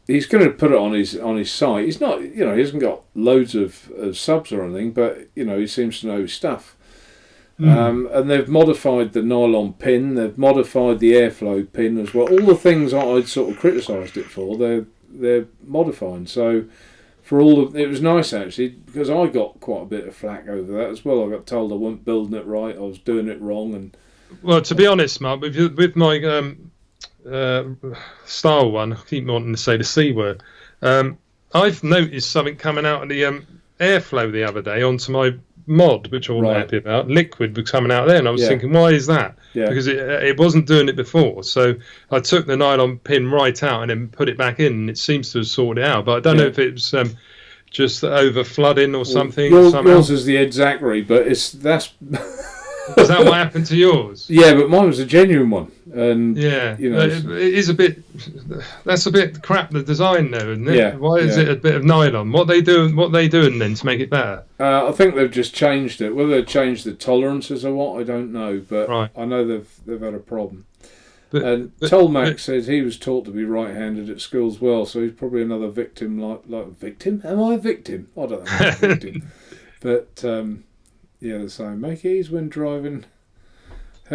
he's going to put it on his site. He's not, he hasn't got loads of subs or anything, but he seems to know his stuff. And they've modified the nylon pin, they've modified the airflow pin as well. All the things I'd sort of criticised it for, they're modifying. So it was nice actually, because I got quite a bit of flack over that as well. I got told I wasn't building it right, I was doing it wrong, and well, to be honest, Mark, with my style one, I keep wanting to say the C word. I've noticed something coming out of the airflow the other day onto my mod, which I wasn't happy about. Liquid was coming out there, and I was thinking, why is that? Yeah. Because it wasn't doing it before. So I took the nylon pin right out and then put it back in, and it seems to have sorted it out. But I don't know if it was just over flooding or something. Yours is the Jedelsky, but that's. Is that what happened to yours? Yeah, but mine was a genuine one, and it is a bit. That's a bit crap. The design, though, isn't it? Yeah. Why is it a bit of nylon? What they doing then to make it better? I think they've just changed it. Whether they've changed the tolerances or what, I don't know. But I know they've had a problem. And Tolmac says he was taught to be right-handed at school as well, so he's probably another victim. Like victim? Am I a victim? I don't know. I'm a victim, but. Yeah, the same. Make it easy when driving.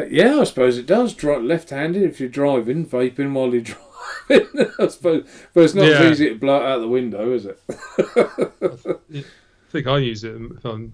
Yeah, I suppose it does. Left-handed if you're driving, vaping while you're driving. I suppose, but it's not as easy to blow it out the window, is it? I think I use it if I'm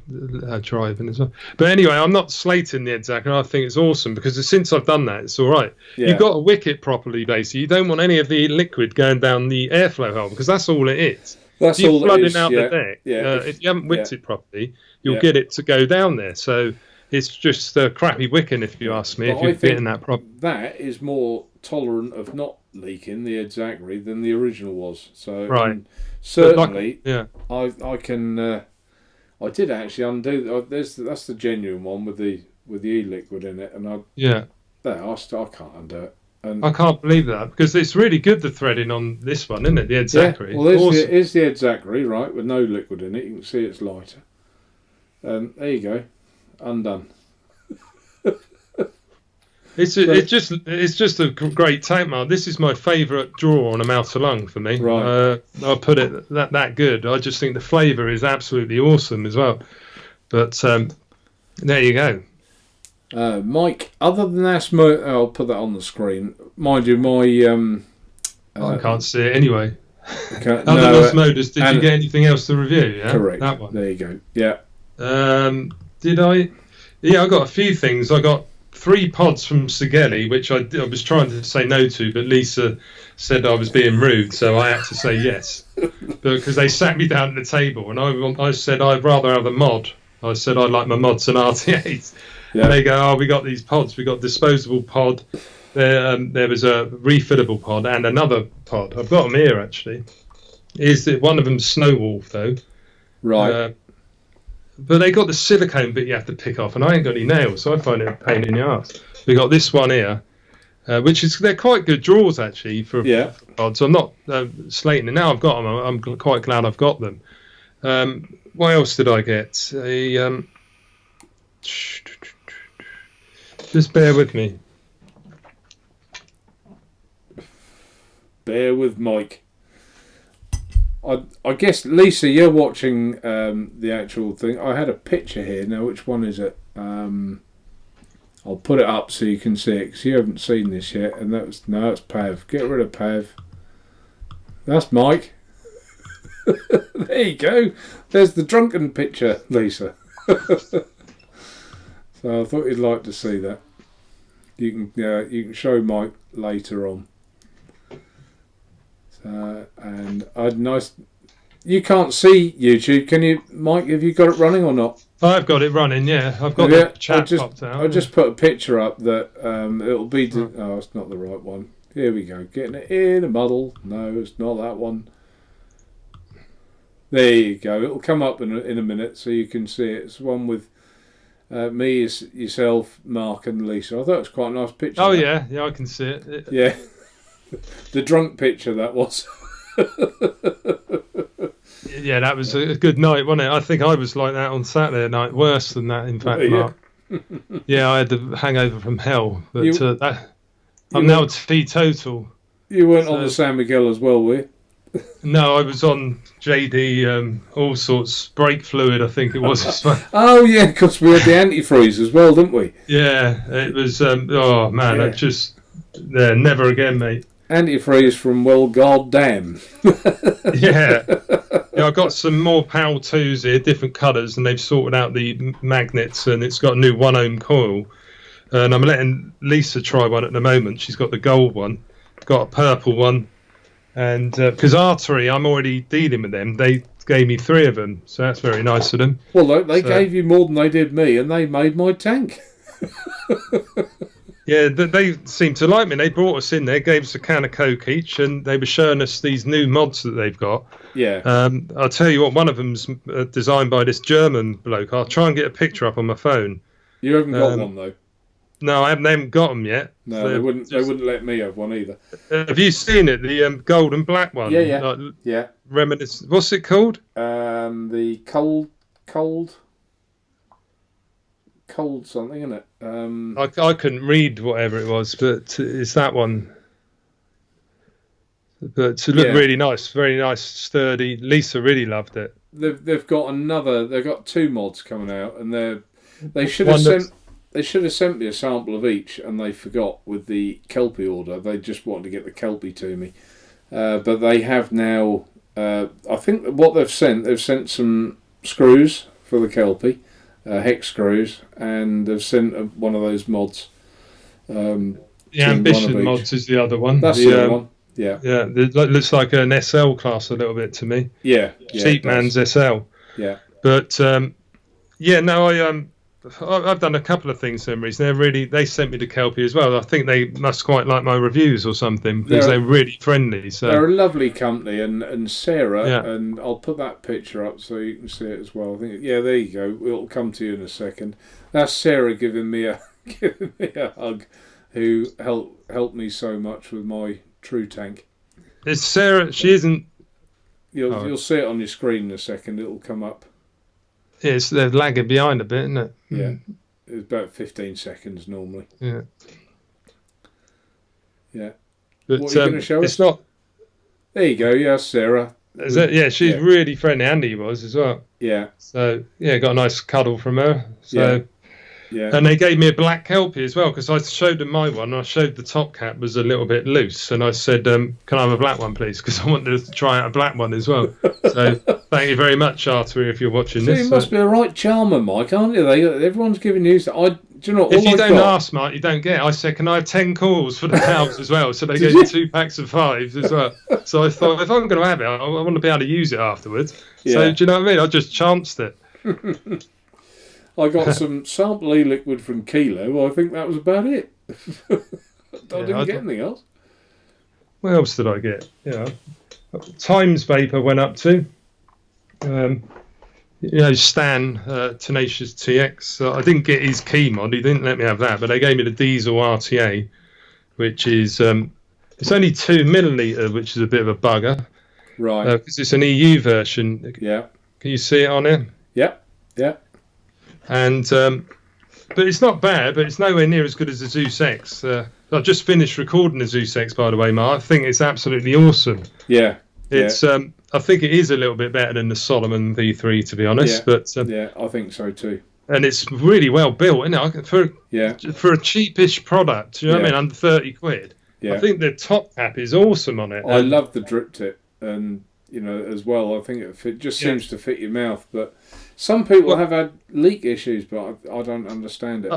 driving as well. But anyway, I'm not slating the Jedelsky. I think it's awesome because since I've done that, it's all right. Yeah. You've got to wick it properly, basically. You don't want any of the liquid going down the airflow hole because that's all it is. That's all it is. Out the deck. Yeah. If you haven't wicked it properly, you'll get it to go down there. So it's just a crappy wicking, if you ask me, if you're getting that problem. That is more tolerant of not leaking the Jedelsky than the original was. So certainly, I can. I did actually undo. That's the genuine one with the e-liquid in it, and I can't undo it. And I can't believe that because it's really good, the threading on this one, isn't it? The Jedelsky. Yeah, well, here's the Jedelsky, right, with no liquid in it. You can see it's lighter. There you go, undone. It's just a great tape, Mark. This is my favourite draw on a mouth to lung for me. Right. I put it that good. I just think the flavour is absolutely awesome as well. But there you go. Mike, other than that, I'll put that on the screen. Mind you, I can't see it anyway. Other than Osmosis, did you get anything else to review? Yeah, correct. That one. There you go. Yeah. Did I? Yeah, I got a few things. I got 3 pods from Segeli, which I was trying to say no to, but Lisa said I was being rude, so I had to say yes. Because they sat me down at the table, and I said I'd rather have a mod. I said I'd like my mods and RT8s. Yeah. And they go, we got these pods. We got disposable pod. There was a refillable pod and another pod. I've got them here, actually. One of them's Snow Wolf, though. Right. But they got the silicone bit you have to pick off, and I ain't got any nails, so I find it a pain in the arse. We got this one here. which is they're quite good draws actually for Yeah. pods. I'm not slating it now. I've got them. I'm quite glad I've got them. What else did I get? Just bear with me. Bear with Mike. I guess, Lisa, you're watching the actual thing. I had a picture here. Now, which one is it? I'll put it up so you can see it, because you haven't seen this yet. And that's Pav. Get rid of Pav. That's Mike. There you go. There's the drunken picture, Lisa. So I thought you'd like to see that. You can show Mike later on. And I'd nice. You can't see YouTube, can you, Mike? Have you got it running or not? I've got it running. Yeah, I've got the chat popped out. I just put a picture up that it'll be. Oh, it's not the right one. Here we go. Getting it in a muddle. No, it's not that one. There you go. It'll come up in a minute so you can see it. It's one with me, yourself, Mark, and Lisa. I thought it was quite a nice picture. Oh, yeah, I can see it. Yeah. The drunk picture that was. Yeah, that was a good night, wasn't it? I think I was like that on Saturday night. Worse than that, in fact, Mark. Yeah, I had the hangover from hell. But I'm now teetotal. You weren't on the San Miguel as well, were you? No, I was on JD, all sorts, brake fluid, I think it was. Oh, yeah, because we had the antifreeze as well, didn't we? Yeah, it was, oh, man, I just, never again, mate. Antifreeze from, well, goddamn. Yeah, I got some more PAL 2s here, different colours, and they've sorted out the magnets, and it's got a new 1 ohm coil. And I'm letting Lisa try one at the moment. She's got the gold one, got a purple one. And because Artery, I'm already dealing with them. They gave me 3 of them, so that's very nice of them. Well, they gave you more than they did me, and they made my tank. Yeah, they seem to like me. They brought us in there, gave us a can of Coke each, and they were showing us these new mods that they've got. Yeah. I'll tell you what, one of them's designed by this German bloke. I'll try and get a picture up on my phone. You haven't got one, though? No, I haven't got them yet. No, so they wouldn't let me have one either. Have you seen it? The gold and black one? Yeah. Like, yeah. Reminiscent. What's it called? The cold something, isn't it? I couldn't read whatever it was, but it's that one. But to look really nice, very nice, sturdy. Lisa really loved it. They've got 2 mods coming out, and they should have sent me a sample of each, and they forgot with the Kelpie order. They just wanted to get the Kelpie to me, but they have now. I think what they've sent some screws for the Kelpie. Hex screws, and they've sent one of those mods. The Ambition mods is the other one. That's the other one. Yeah. Yeah, it looks like an SL class a little bit to me. Yeah. Cheap man's SL. Yeah. But I've done a couple of things for them recently. They sent me to Kelpie as well. I think they must quite like my reviews or something, because they're really friendly. So they're a lovely company, and Sarah, and I'll put that picture up so you can see it as well. I think, there you go. It'll come to you in a second. That's Sarah giving me a hug, who helped me so much with my True Tank. It's Sarah. She isn't. You'll see it on your screen in a second. It'll come up. Yeah, they're lagging behind a bit, isn't it? Yeah, it's about 15 seconds normally. Yeah. Yeah. But, what are you going to show us? It's not. There you go. Yeah, Sarah. Yeah, she's really friendly. Andy was as well. Yeah. So got a nice cuddle from her. So. Yeah. And they gave me a black Kelpie as well, because I showed them my one. And I showed the top cap was a little bit loose, and I said, "Can I have a black one, please?" Because I wanted to try out a black one as well. So thank you very much, Arthur, if you're watching this. You must be a right charmer, Mike, aren't you? Everyone's giving you. Do you know? If you don't ask, Mike, you don't get. I said, "Can I have 10 calls for the pals as well?" So they gave me 2 packs of 5 as well. So I thought, if I'm going to have it, I want to be able to use it afterwards. Yeah. So do you know what I mean? I just chanced it. I got some sample e-liquid from Kilo. I think that was about it. I didn't get anything else. What else did I get? Times Vapor went up to. Stan, Tenacious TX. I didn't get his key mod. He didn't let me have that, but they gave me the diesel RTA, which is it's only 2 milliliter, which is a bit of a bugger. Right. Because it's an EU version. Yeah. Can you see it on it? Yeah. Yeah. And but it's not bad, but it's nowhere near as good as the Zeus X. I've just finished recording the Zeus X, by the way, Mark. I think it's absolutely awesome. Yeah. It's I think it is a little bit better than the Solomon V3, to be honest. Yeah. But yeah, I think so too. And it's really well built, isn't it? For a cheapish product, you know what I mean, under 30 quid. Yeah. I think the top cap is awesome on it. I love the drip tip, and as well. I think it just seems to fit your mouth. But some people have had leak issues, but I don't understand it.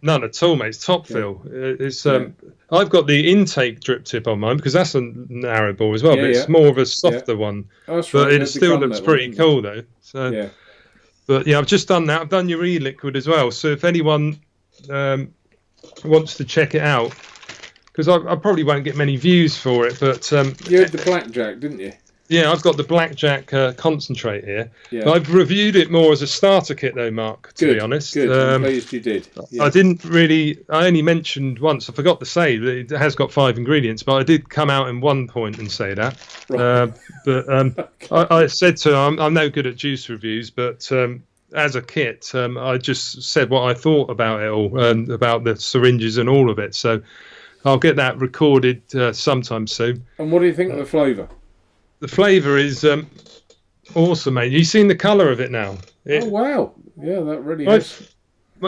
None at all, mate. It's top fill. It's I've got the intake drip tip on mine because that's a narrow bore as well, but it's more of a softer one. Oh, that's but right. it still looks pretty cool though. So yeah. But yeah, I've just done that. I've done your e-liquid as well. So if anyone wants to check it out, because I probably won't get many views for it, but you had the blackjack, didn't you? Yeah, I've got the blackjack concentrate here. Yeah. But I've reviewed it more as a starter kit, though, Mark. To be honest, good. I'm pleased you did. Yeah. I didn't really. I only mentioned once. I forgot to say that it has got 5 ingredients, but I did come out in one point and say that. Right. I said to him, I'm no good at juice reviews, but as a kit, I just said what I thought about it all, about the syringes and all of it. So I'll get that recorded sometime soon. And what do you think of the flavour? The flavour is awesome, mate. You've seen the colour of it now. Oh, wow. Yeah, that really is.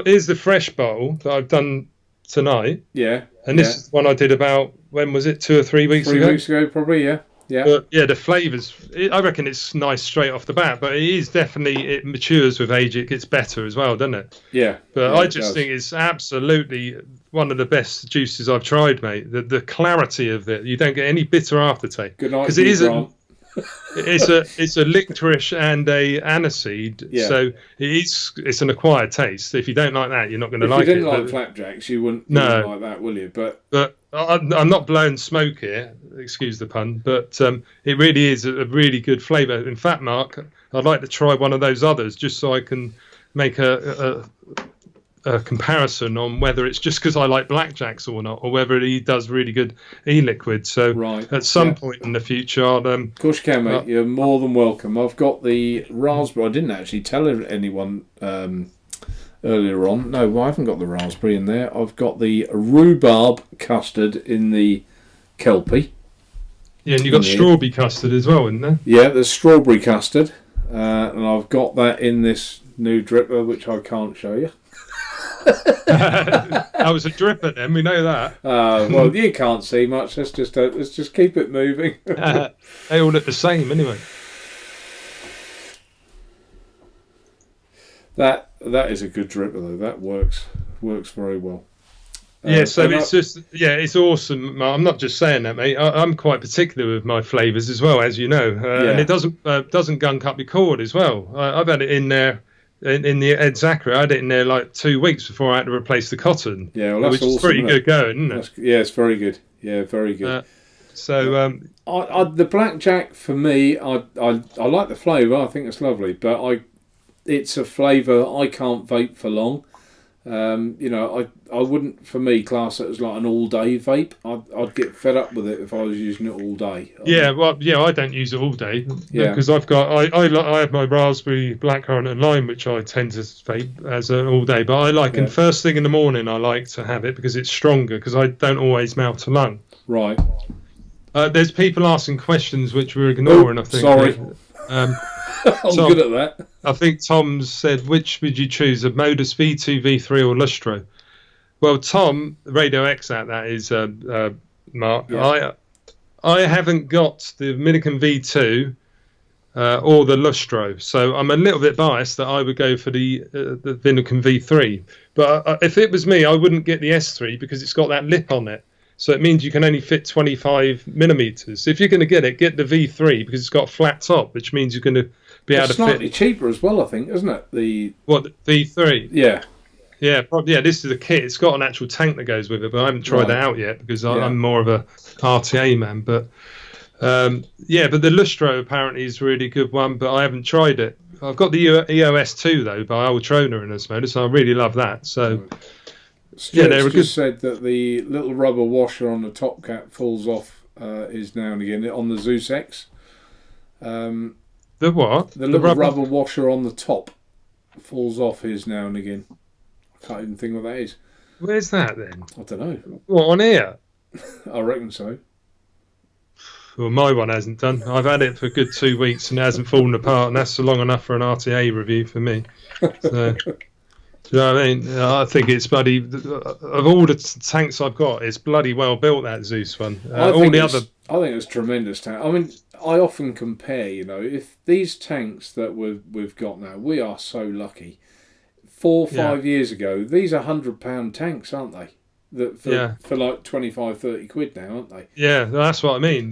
Here's the fresh bottle that I've done tonight. Yeah. And this is one I did about, when was it, 2 or 3 weeks ago? 3 weeks ago, probably, yeah. Yeah. But yeah, the flavours, I reckon it's nice straight off the bat, but it is definitely, it matures with age, it gets better as well, doesn't it? Yeah. But I just think it's absolutely one of the best juices I've tried, mate. The clarity of it, you don't get any bitter aftertaste. Good night, because it isn't. It's a licorice and a aniseed, so it's an acquired taste. If you don't like that, you're not going to like it. If you didn't like flapjacks, you wouldn't like that, will you? But I'm not blowing smoke here, excuse the pun, but it really is a really good flavour. In fact, Mark, I'd like to try one of those others just so I can make a comparison on whether it's just because I like blackjacks or not, or whether he does really good e-liquid. So at some point in the future, I'll... Of course you can, mate. You're more than welcome. I've got the raspberry. I didn't actually tell anyone earlier on. No, I haven't got the raspberry in there. I've got the rhubarb custard in the Kelpie. Yeah, and you've got strawberry custard as well, isn't there? Yeah, there's strawberry custard. And I've got that in this new dripper, which I can't show you. I was a dripper then, we know that. Well, you can't see much. Let's just keep it moving. They all look the same anyway. That is a good dripper though. That works very well. Yeah, so it's awesome. I'm not just saying that, mate. I'm quite particular with my flavours as well, as you know, and it doesn't gunk up your cord as well. I've had it in there. In the Ed Zachary, I had it in there like 2 weeks before I had to replace the cotton. Yeah, well, that's which is pretty good going, isn't it? Yeah, it's very good. Yeah, very good. The blackjack for me, I like the flavour. I think it's lovely, but it's a flavour I can't vape for long. I wouldn't, for me, class it as like an all-day vape. I'd get fed up with it if I was using it all day. I don't use it all day because I have my raspberry, blackcurrant and lime, which I tend to vape as an all day. But I like in first thing in the morning, I like to have it because it's stronger because I don't always mouth to lung. Right. There's people asking questions which we're ignoring. I think. Sorry. I'm good at that. I think Tom's said, which would you choose, a Modus V2, V3 or Lustro? Well, Tom, Radio X at that is, Mark. Yeah. I haven't got the Milliken V2 or the Lustro, so I'm a little bit biased that I would go for the Milliken V3. But if it was me, I wouldn't get the S3 because it's got that lip on it. So it means you can only fit 25 millimeters. If you're going to get the V3 because it's got a flat top, which means you're going to be able to fit. It's slightly cheaper as well, I think, isn't it? The V3? Yeah. Yeah, probably. Yeah, this is a kit. It's got an actual tank that goes with it, but I haven't tried that out yet because I'm more of a RTA man. But but the Lustro apparently is a really good one, but I haven't tried it. I've got the EOS 2 though by Ultrona in this mode, so I really love that. So. Stuart's just said that the little rubber washer on the top cap falls off is now and again on the Zeus X. The what? The little rubber washer on the top falls off his now and again. I can't even think what that is. Where's that then? I don't know. What, on here? I reckon so. Well, my one hasn't done. I've had it for a good 2 weeks and it hasn't fallen apart, and that's long enough for an RTA review for me. So, do you know what I mean? I think it's bloody. Of all the tanks I've got, it's bloody well built, that Zeus one. I think it's tremendous tank. I mean, I often compare. You know, if these tanks that we've got now, we are so lucky. 4 or 5 years ago, these are £100 tanks, aren't they? For like 25, 30 quid now, aren't they? Yeah, that's what I mean.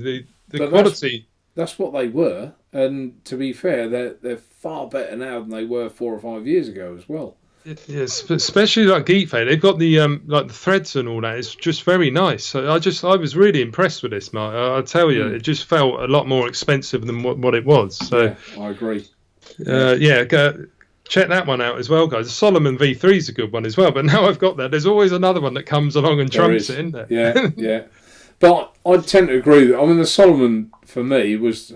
The quality. That's what they were, and to be fair, they're far better now than they were 4 or 5 years ago as well. Yes, especially like Geek Fade, they've got the like the threads and all that. It's just very nice. So I was really impressed with this, Mark. I tell you, it just felt a lot more expensive than what it was. So yeah, I agree. Check that one out as well, guys. The Solomon V3 is a good one as well. But now I've got that, there's always another one that comes along and trumps it, isn't there? Yeah, yeah. But I tend to agree that, I mean, the Solomon for me was,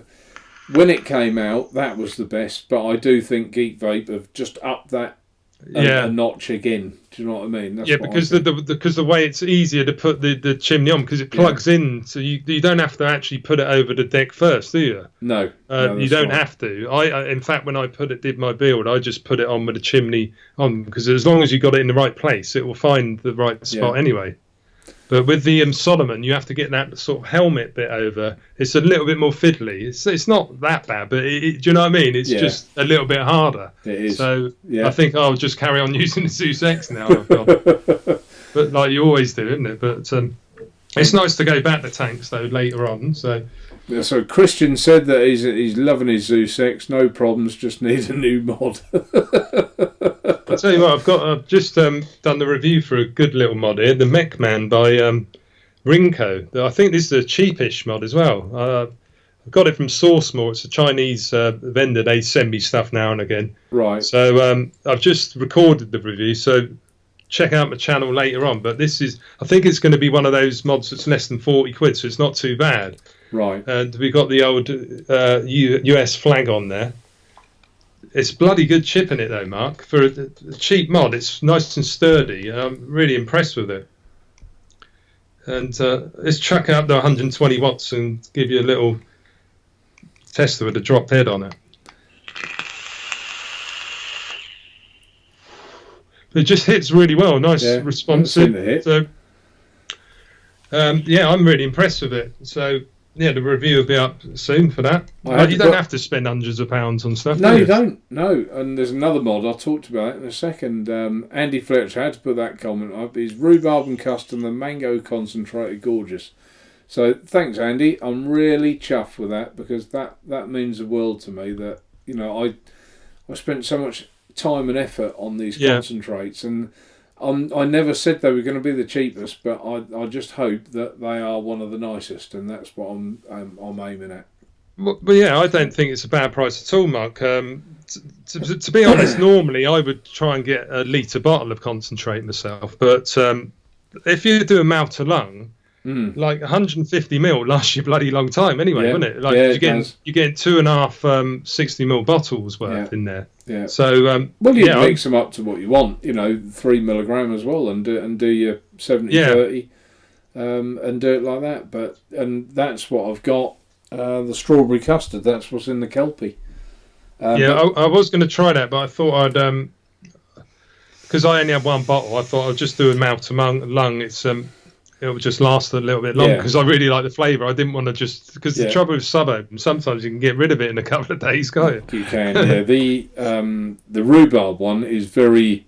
when it came out, that was the best. But I do think Geek Vape have just upped that a notch again. Do you know what I mean? That's because the way it's easier to put the chimney on, because it plugs in, so you don't have to actually put it over the deck first, do you? No, you don't have to. I in fact, when I did my build, I just put it on with the chimney on, because as long as you got it in the right place, it will find the right spot anyway. But with the Solomon, you have to get that sort of helmet bit over. It's a little bit more fiddly. It's not that bad, but do you know what I mean? It's just a little bit harder. It is. So I think I'll just carry on using the Zeus X now. But like you always do, isn't it? But it's nice to go back to tanks though later on. So Christian said that he's loving his Zeus X. No problems. Just need a new mod. I'll tell you what, I've just done the review for a good little mod here, the Mech Man by Rinko. I think this is a cheapish mod as well. I got it from SourceMore. It's a Chinese vendor. They send me stuff now and again. Right. So I've just recorded the review, so check out my channel later on. But this is, I think it's going to be one of those mods that's less than 40 quid, so it's not too bad. Right. And we got the old US flag on there. It's bloody good chip in it though, Mark. For a cheap mod, it's nice and sturdy. I'm really impressed with it. And let's chuck out the 120 watts and give you a little tester with a drop head on it. It just hits really well. Nice responsive. So, I'm really impressed with it. So, yeah, the review will be up soon for that. You don't have to spend hundreds of pounds on stuff. No, you don't. No, and there's another mod I'll talk to you about in a second. Andy Fletcher had to put that comment up. He's rhubarb and custard, the mango concentrated, gorgeous. So thanks, Andy. I'm really chuffed with that, because that means the world to me. That I spent so much time and effort on these concentrates, and I never said they were going to be the cheapest, but I just hope that they are one of the nicest, and that's what I'm aiming at. Well, yeah, I don't think it's a bad price at all, Mark. To be honest, normally I would try and get a litre bottle of concentrate myself, but if you do a mouth to lung, like 150 ml lasts you a bloody long time anyway, wouldn't it? Like you're getting 2.5 60 ml bottles worth in there. Yeah. So you can mix them up to what you want. 3 milligram as well, and do your 70-30, and do it like that. And that's what I've got. The strawberry custard. That's what's in the Kelpie. I was going to try that, but I thought I'd because I only had one bottle. I thought I'd just do a mouth to lung. It would just last a little bit longer, because I really like the flavour. I didn't want to because the trouble with sub-open, sometimes you can get rid of it in a couple of days, can't you? You can, yeah. The rhubarb one is very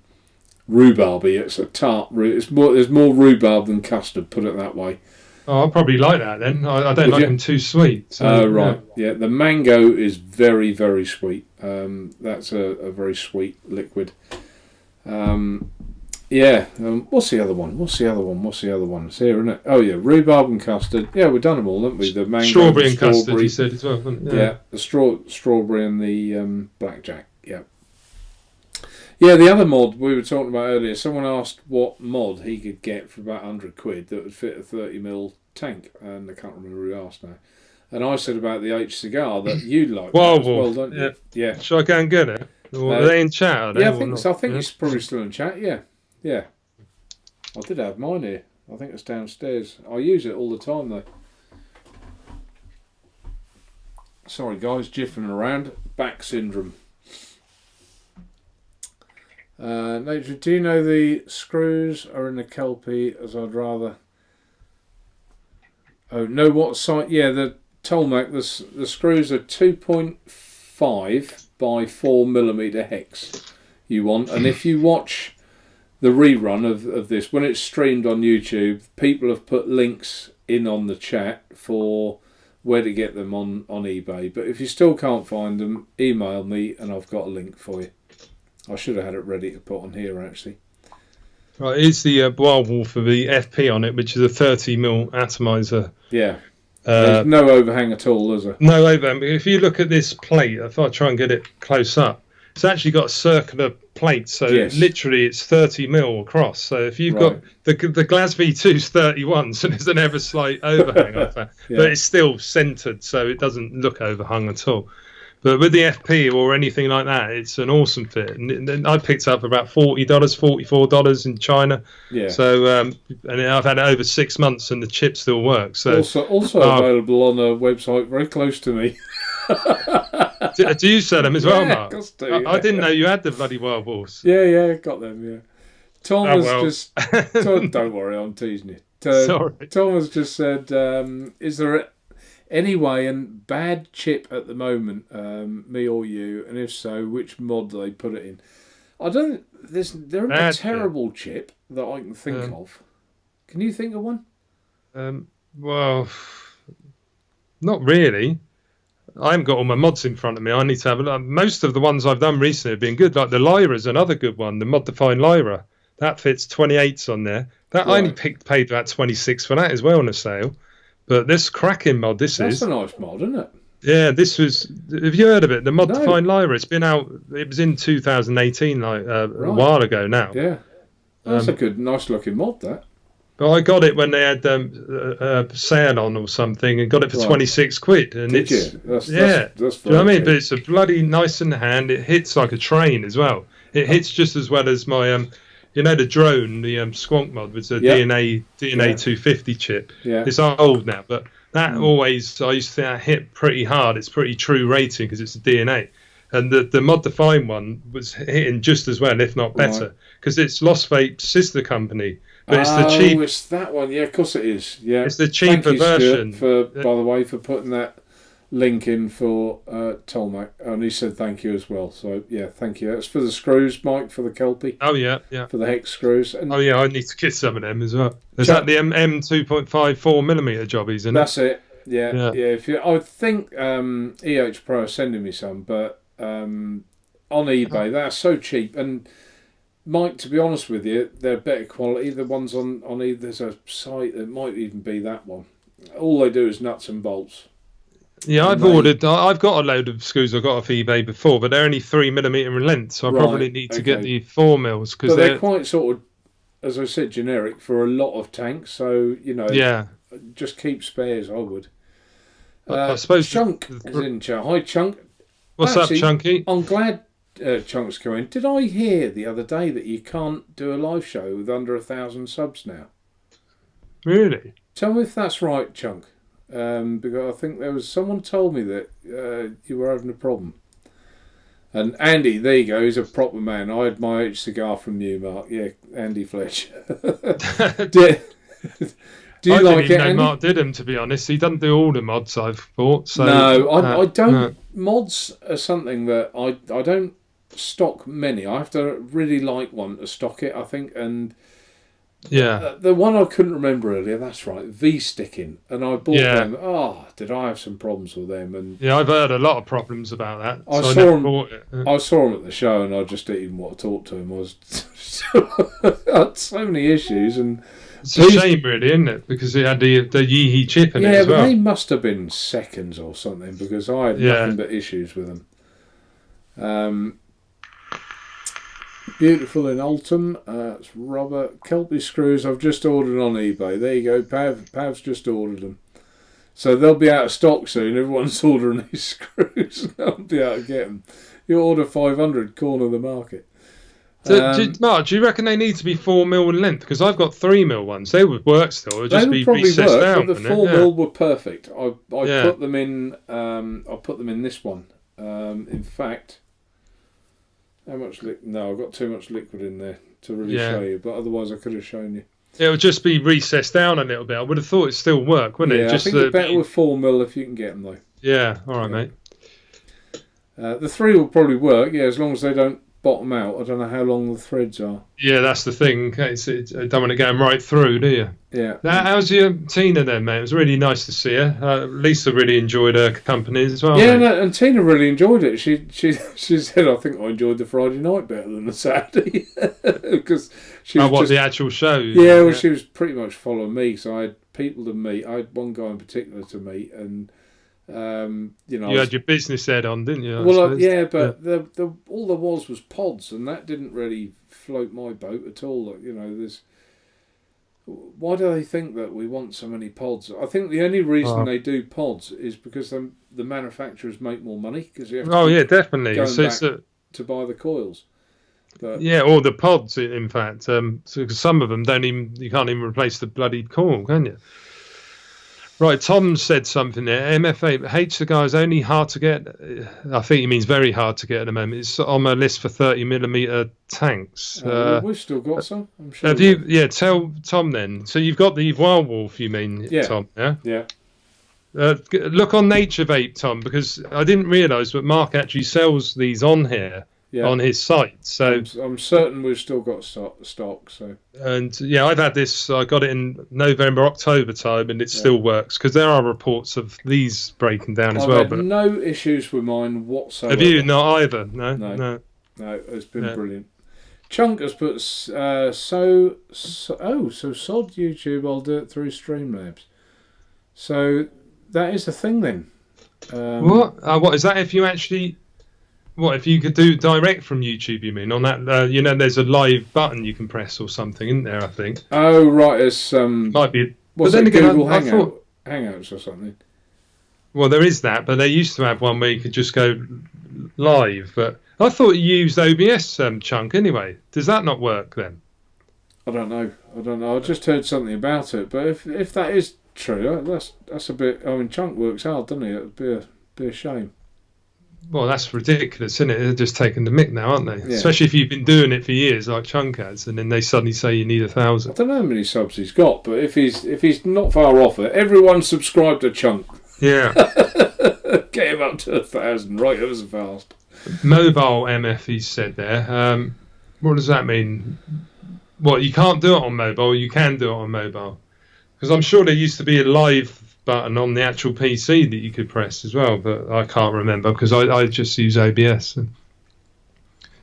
rhubarby. It's a tart. There's more rhubarb than custard. Put it that way. Oh, I'll probably like that then. I don't like them too sweet. So, right. Yeah, the mango is very, very sweet. That's a very sweet liquid. What's the other one? It's here, isn't it? Oh yeah, rhubarb and custard. Yeah, we've done them all, haven't we? The mango, strawberry and custard. You said as well. Yeah, the strawberry and the blackjack. Yeah, Yeah, the other mod we were talking about earlier, someone asked what mod he could get for about £100 that would fit a 30mm tank, and I can't remember who asked now. And I said about the H cigar that you like that as well, don't you? Yeah. Shall I go and get it? Or are they in chat? Are they, yeah, I think not? so. I think it's probably still in chat. Yeah. I did have mine here. I think it's downstairs. I use it all the time though. Sorry guys, jiffing around. Back syndrome. Nature, do you know the screws are in the Kelpie as I'd rather... Oh, know what site? Yeah, the Tolmac, the screws are 2.5 by 4mm hex you want. And if you watch the rerun of this, when it's streamed on YouTube, people have put links in on the chat for where to get them on eBay. But if you still can't find them, email me and I've got a link for you. I should have had it ready to put on here actually. Right, it's the Wild Wolf for the FP on it, which is a 30mm atomizer. Yeah. There's no overhang at all, is there? No overhang. If you look at this plate, if I try and get it close up, it's actually got a circular plate, so literally it's 30mm across. So if you've got the Glas V2's 31, so there's an ever slight overhang off that, but it's still centered, so it doesn't look overhung at all. But with the FP or anything like that, it's an awesome fit. And I picked up about $40, $44 in China. Yeah. So and I've had it over 6 months, and the chip still works. So also available on a website very close to me. Do you sell them as well, Mark? Of course do, I didn't know you had the bloody Wild Wolves. Yeah, got them. Yeah. Tom just. Don't worry, I'm teasing you. Sorry. Tom has just said, "Is there anyway and bad chip at the moment, me or you, and if so, which mod do they put it in?" I don't. There isn't a terrible chip that I can think of. Can you think of one? Well, not really. I haven't got all my mods in front of me. I need to have a look. Most of the ones I've done recently have been good. Like the Lyra's another good one. The Mod-Defined Lyra. That fits 28s on there. That I only paid about 26 for that as well on a sale. But this cracking mod, That's a nice mod, isn't it? Yeah, this was... Have you heard of it? The Mod-Defined Lyra. It's been out... It was in 2018, a while ago now. Yeah. That's a good, nice-looking mod, that. But I got it when they had a sale on or something, and got it for £26. And Did you? That's do you know what I mean? But it's a bloody nice in the hand. It hits like a train as well. It hits just as well as my, the drone, the Squonk mod with the DNA 250 chip. Yeah. It's old now, but that always, I used to think that hit pretty hard. It's pretty true rating because it's a DNA. And the Mod-Defined one was hitting just as well, if not better, because it's Lost Vape's sister company. But it's the cheap. It's that one. Yeah, of course it is. Yeah, it's the cheaper version. Stuart, by the way, for putting that link in for Tolmac, and he said thank you as well. So yeah, thank you. That's for the screws, Mike, for the Kelpie. Oh yeah. For the hex screws. And I need to get some of them as well. Is that the M 2.5 4mm jobbies? Isn't That's it. Yeah. If you, I think EH Pro are sending me some, but on eBay they're so cheap. And Mike, to be honest with you, they're better quality. The ones on either, there's a site that might even be that one. All they do is nuts and bolts. Yeah, I've ordered. I've got a load of screws I got off eBay before, but they're only 3mm in length, so I probably need to get the 4mm because they're quite sort of, as I said, generic for a lot of tanks. So just keep spares. I would. I suppose Chunk is in chat. Hi, Chunk. What's up, Chunky? I'm glad Chunk's coming. Did I hear the other day that you can't do a live show with under 1,000 subs now? Really? Tell me if that's right, Chunk. Because I think there was someone told me that you were having a problem. And Andy, there you go, he's a proper man. I had my H cigar from you, Mark. Yeah, Andy Fletch. Do you I like didn't even it, know Andy? Mark did them, to be honest. He doesn't do all the mods I've bought. So, no, I don't. No. Mods are something that I don't stock many. I have to really like one to stock it, I think. And the one I couldn't remember earlier, that's right, V-sticking. And I bought them. Oh, did I have some problems with them? And I've heard a lot of problems about that. I saw him at the show and I just didn't even want to talk to him. I had so many issues and... It's a shame, really, isn't it? Because it had the Yeehee chip in it as well. Yeah, but they must have been seconds or something because I had nothing but issues with them. Beautiful in Oldham. It's Robert. Kelpie screws I've just ordered on eBay. There you go, Pav. Pav's just ordered them. So they'll be out of stock soon. Everyone's ordering these screws. They'll be able to get them. You order 500, corner the market. Mark, do you reckon they need to be 4mm in length? Because I've got 3mm ones. They would work still. It would just be recessed down. But the 4mm were perfect. I put them in. I put them in this one. In fact, how much? No, I've got too much liquid in there to really show you. But otherwise, I could have shown you. It would just be recessed down a little bit. I would have thought it'd still work, wouldn't it? Yeah, I think it's better with 4mm if you can get them though. Yeah. All right, mate. The 3 will probably work. Yeah, as long as they don't bottom out. I don't know how long the threads are. Yeah, that's the thing. I don't want it going right through, do you? Yeah. How's your Tina then, mate? It was really nice to see her. Lisa really enjoyed her company as well. Yeah, no, and Tina really enjoyed it. She said, I think I enjoyed the Friday night better than the Saturday. Because she was the actual show? Yeah, well, she was pretty much following me. So I had people to meet. I had one guy in particular to meet, and you had your business head on, didn't you? But all there was pods, and that didn't really float my boat at all. There's why do they think that we want so many pods? I think the only reason they do pods is because the manufacturers make more money because you have to definitely to buy the coils. But, or the pods. In fact, so some of them you can't even replace the bloody coil, can you? Right, Tom said something there. MFA, H-cigar is only hard to get. I think he means very hard to get at the moment. It's on my list for 30mm tanks. We've still got some, I'm sure. Have you? Yeah, tell Tom then. So you've got the Wild Wolf, you mean, Tom? Yeah? Yeah. Look on Nature Vape, Tom, because I didn't realise, but Mark actually sells these on here. Yeah. On his site, so I'm certain we've still got stock. So I've had this. I got it in November, October time, and it still works because there are reports of these breaking down as well. But no issues with mine whatsoever. Have you? Not either. No. It's been brilliant. Chunk has put so sod YouTube. I'll do it through Streamlabs. So that is the thing then. What? What is that? If you actually. What, if you could do direct from YouTube, you mean? On that, there's a live button you can press or something, isn't there, I think? Oh, right, it's... might be... What's it, Google Hangouts or something? Well, there is that, but they used to have one where you could just go live, but I thought you used OBS Chunk anyway. Does that not work then? I don't know. I just heard something about it, but if that is true, that's a bit... I mean, Chunk works hard, doesn't he? It would be a shame. Well, that's ridiculous, isn't it? They're just taking the mick now, aren't they? Yeah. Especially if you've been doing it for years, like Chunk has, and then they suddenly say you need 1,000. I don't know how many subs he's got, but if he's not far off it, everyone subscribe to Chunk. Yeah. Get him up to 1,000, right? It was fast. Mobile MF, he said there. What does that mean? What, you can't do it on mobile? You can do it on mobile? Because I'm sure there used to be a live button on the actual PC that you could press as well, but I can't remember because I just use OBS.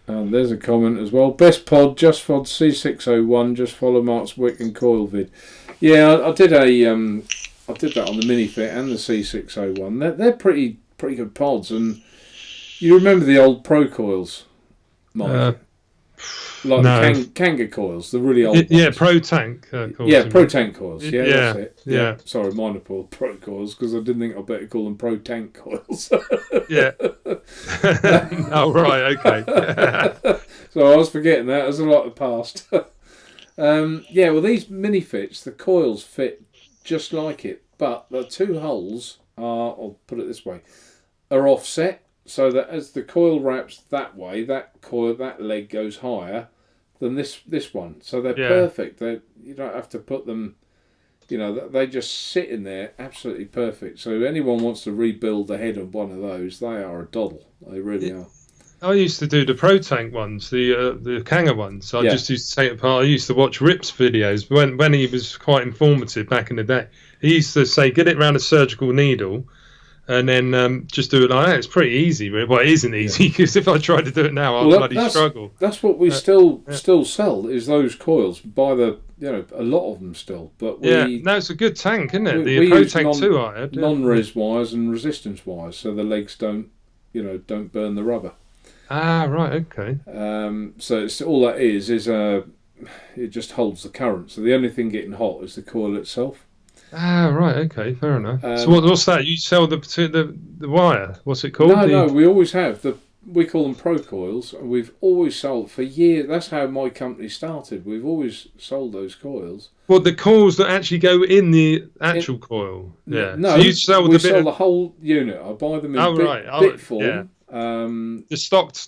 And there's a comment as well. Best pod, just fod C601. Just follow Mark's Wick and Coil vid. Yeah, I did that on the Minifit and the C601. They're pretty good pods, and you remember the old Pro coils, Mike? Like the Kanga coils, the really old ones. Yeah, Pro Tank coils. Yeah, Pro Tank coils. Yeah, that's it. Yeah. Sorry, mine are called Pro coils because I didn't think I'd better call them Pro Tank coils. Yeah. Oh, right, okay. So I was forgetting that. It was a lot of past. Well, these mini fits, the coils fit just like it, but the two holes are, I'll put it this way, are offset. So that as the coil wraps that way, that leg goes higher than this one. So they're perfect. You don't have to put them, they just sit in there absolutely perfect. So if anyone wants to rebuild the head of one of those, they are a doddle. They really are. I used to do the Pro Tank ones, the Kanga ones. I just used to take it apart. I used to watch Rip's videos when he was quite informative back in the day. He used to say, get it around a surgical needle, and then just do it like that. It's pretty easy, really. Well, it isn't easy because if I tried to do it now, I'd bloody struggle. That's what we still sell is those coils by a lot of them still. But it's a good tank, isn't it? The Pro Tank 2 I had. Non-res wires and resistance wires, so the legs don't burn the rubber. Ah, right, okay. So it's all that is it just holds the current. So the only thing getting hot is the coil itself. Ah, right, okay, fair enough. So Um, what's that? You sell the wire? What's it called? no, The we always have we call them pro coils, and we've always sold for years. That's how my company started. We've always sold those coils. the coils that actually go in the In, actual coil. Yeah. So no, you sell we the bit sell of. the whole unit. I buy them in Oh, right. Oh, bit yeah. form. The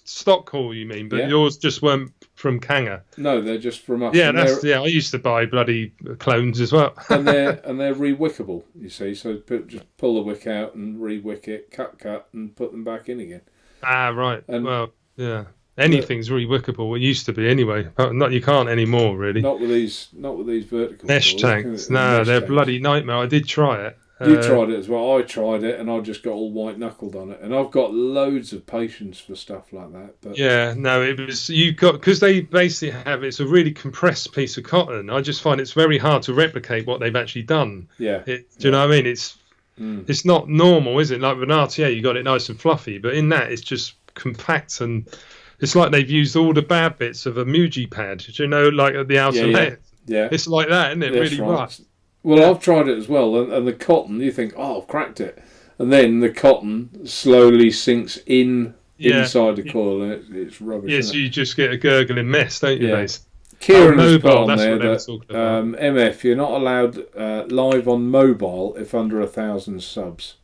stock coil, you mean? But Yeah. yours just weren't from Kanga. No, they're just from us, Yeah, and they're I used to buy bloody clones as well. and they're re-wickable. You see, so just pull the wick out and re-wick it, cut, and put them back in again. Ah, right. And Well, yeah. the, Anything's rewickable. It used to be anyway. But not you can't anymore, really. not with these vertical Mesh coils. tanks. The No, mesh they're tanks. bloody nightmare. I did try it. You tried it as well. I tried it, and I just got all white knuckled on it. And I've got loads of patience for stuff like that. But Yeah, no, it was you got because they basically have it's a really compressed piece of cotton. I just find it's very hard to replicate what they've actually done. yeah, Do you know what I mean? It's not normal, is it? Like with an RTA, you got it nice and fluffy, but in that, it's just compact and it's like they've used all the bad bits of a Muji pad. Do you know, like at the outer layer? yeah. It's like that, isn't it? That's Really right. rough. Well, Yeah. I've tried it as well, and the cotton. You think, oh, I've cracked it, and then the cotton slowly sinks inside the coil, and it's rubbish. Yeah, Isn't so it? you just get a gurgling mess, don't you, Yeah. mate? Kieran has put Mobile, on that's there what they were that talking about. MF, you're not allowed live on mobile if under 1,000 subs.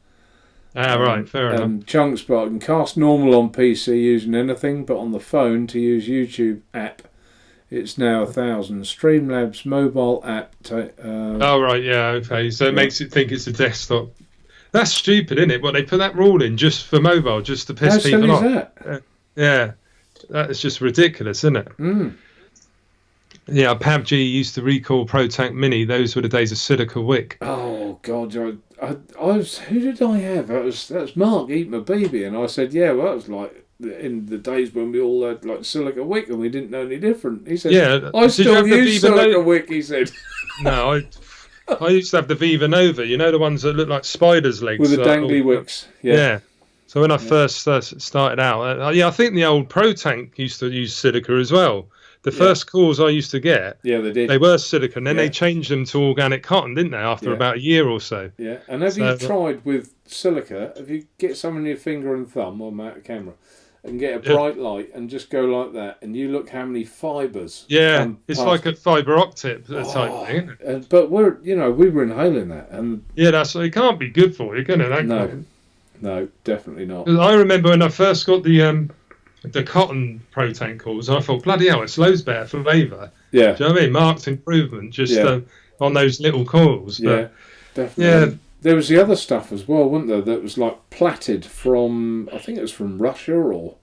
Right, fair enough. And Chunks Bar can cast normal on PC using anything, but on the phone to use YouTube app, it's now 1,000. Streamlabs mobile app. Oh, right, yeah, okay. So it makes it think it's a desktop. That's stupid, isn't it? Well, they put that rule in just for mobile, just to piss How people silly off. is that? Yeah, that is just ridiculous, isn't it? Mm. Yeah, PUBG used to recall Pro Tank Mini. Those were the days of Silica Wick. Oh God! I was. Who did I have? That was Mark Eat My Baby, and I said, yeah, well, that was like in the days when we all had like Silica Wick and we didn't know any different. He said, Yeah, I did you still have the use Viva Silica Nova? Wick. He said, No, I used to have the Viva Nova. You know the ones that look like spiders' legs with the like, dangly wicks. Yeah. Yeah. So when I first started out, I think the old Pro Tank used to use silica as well. The first calls I used to get, Yeah, they did. they were silica, and then Yeah. they changed them to organic cotton, didn't they? After Yeah. about a year or so. Yeah. And have So- you tried with silica? If you get some in your finger and thumb on that camera, and get a bright light and just go like that, and you look how many fibres. Yeah, come it's past like a fibre optic type Oh, thing. Isn't it? But we were inhaling that, and Yeah, it can't be good for you, can it? That No. can't- no, definitely not. 'Cause I remember when I first got the cotton Pro Tank calls, I thought, bloody hell, it's loads better flavour. Yeah, Do you know what I mean? Marked improvement just Yeah. on those little coils. yeah, But, definitely. yeah. And there was the other stuff as well, wasn't there? That was like platted from, I think it was from Russia or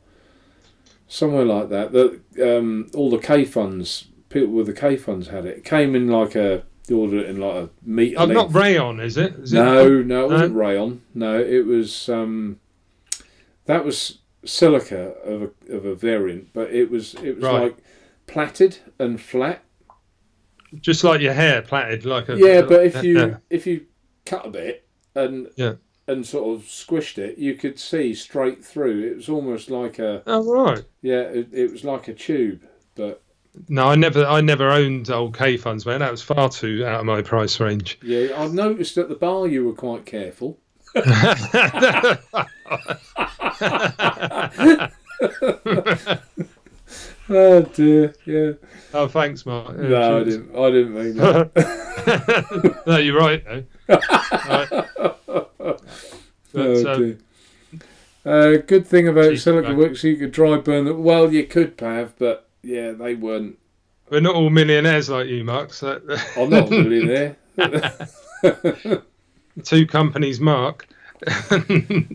somewhere like that. That all the K funds, people with the K funds had it. It came in like you ordered it in like a metre Oh, not length. rayon, is it? No, it wasn't rayon. No, it was that was silica of a variant, but it was Right. like platted and flat. Just like your hair plaited, like a Yeah, but if yeah. you cut a bit and Yeah. and sort of squished it, you could see straight through. It was almost like Oh right. it was like a tube, but No, I never owned old K funds, man. That was far too out of my price range. yeah, I've noticed at the bar you were quite careful. Oh dear, yeah. Oh, thanks, Mark. Yeah, No, I cheers. didn't mean that. No, you're right, though. Right. But, Oh dear. Good thing about Cheap silica tobacco. wicks, you could dry burn them. Well, you could, Pav, but yeah, they weren't. we're not all millionaires like you, Mark. So I'm not a millionaire. two companies, Mark.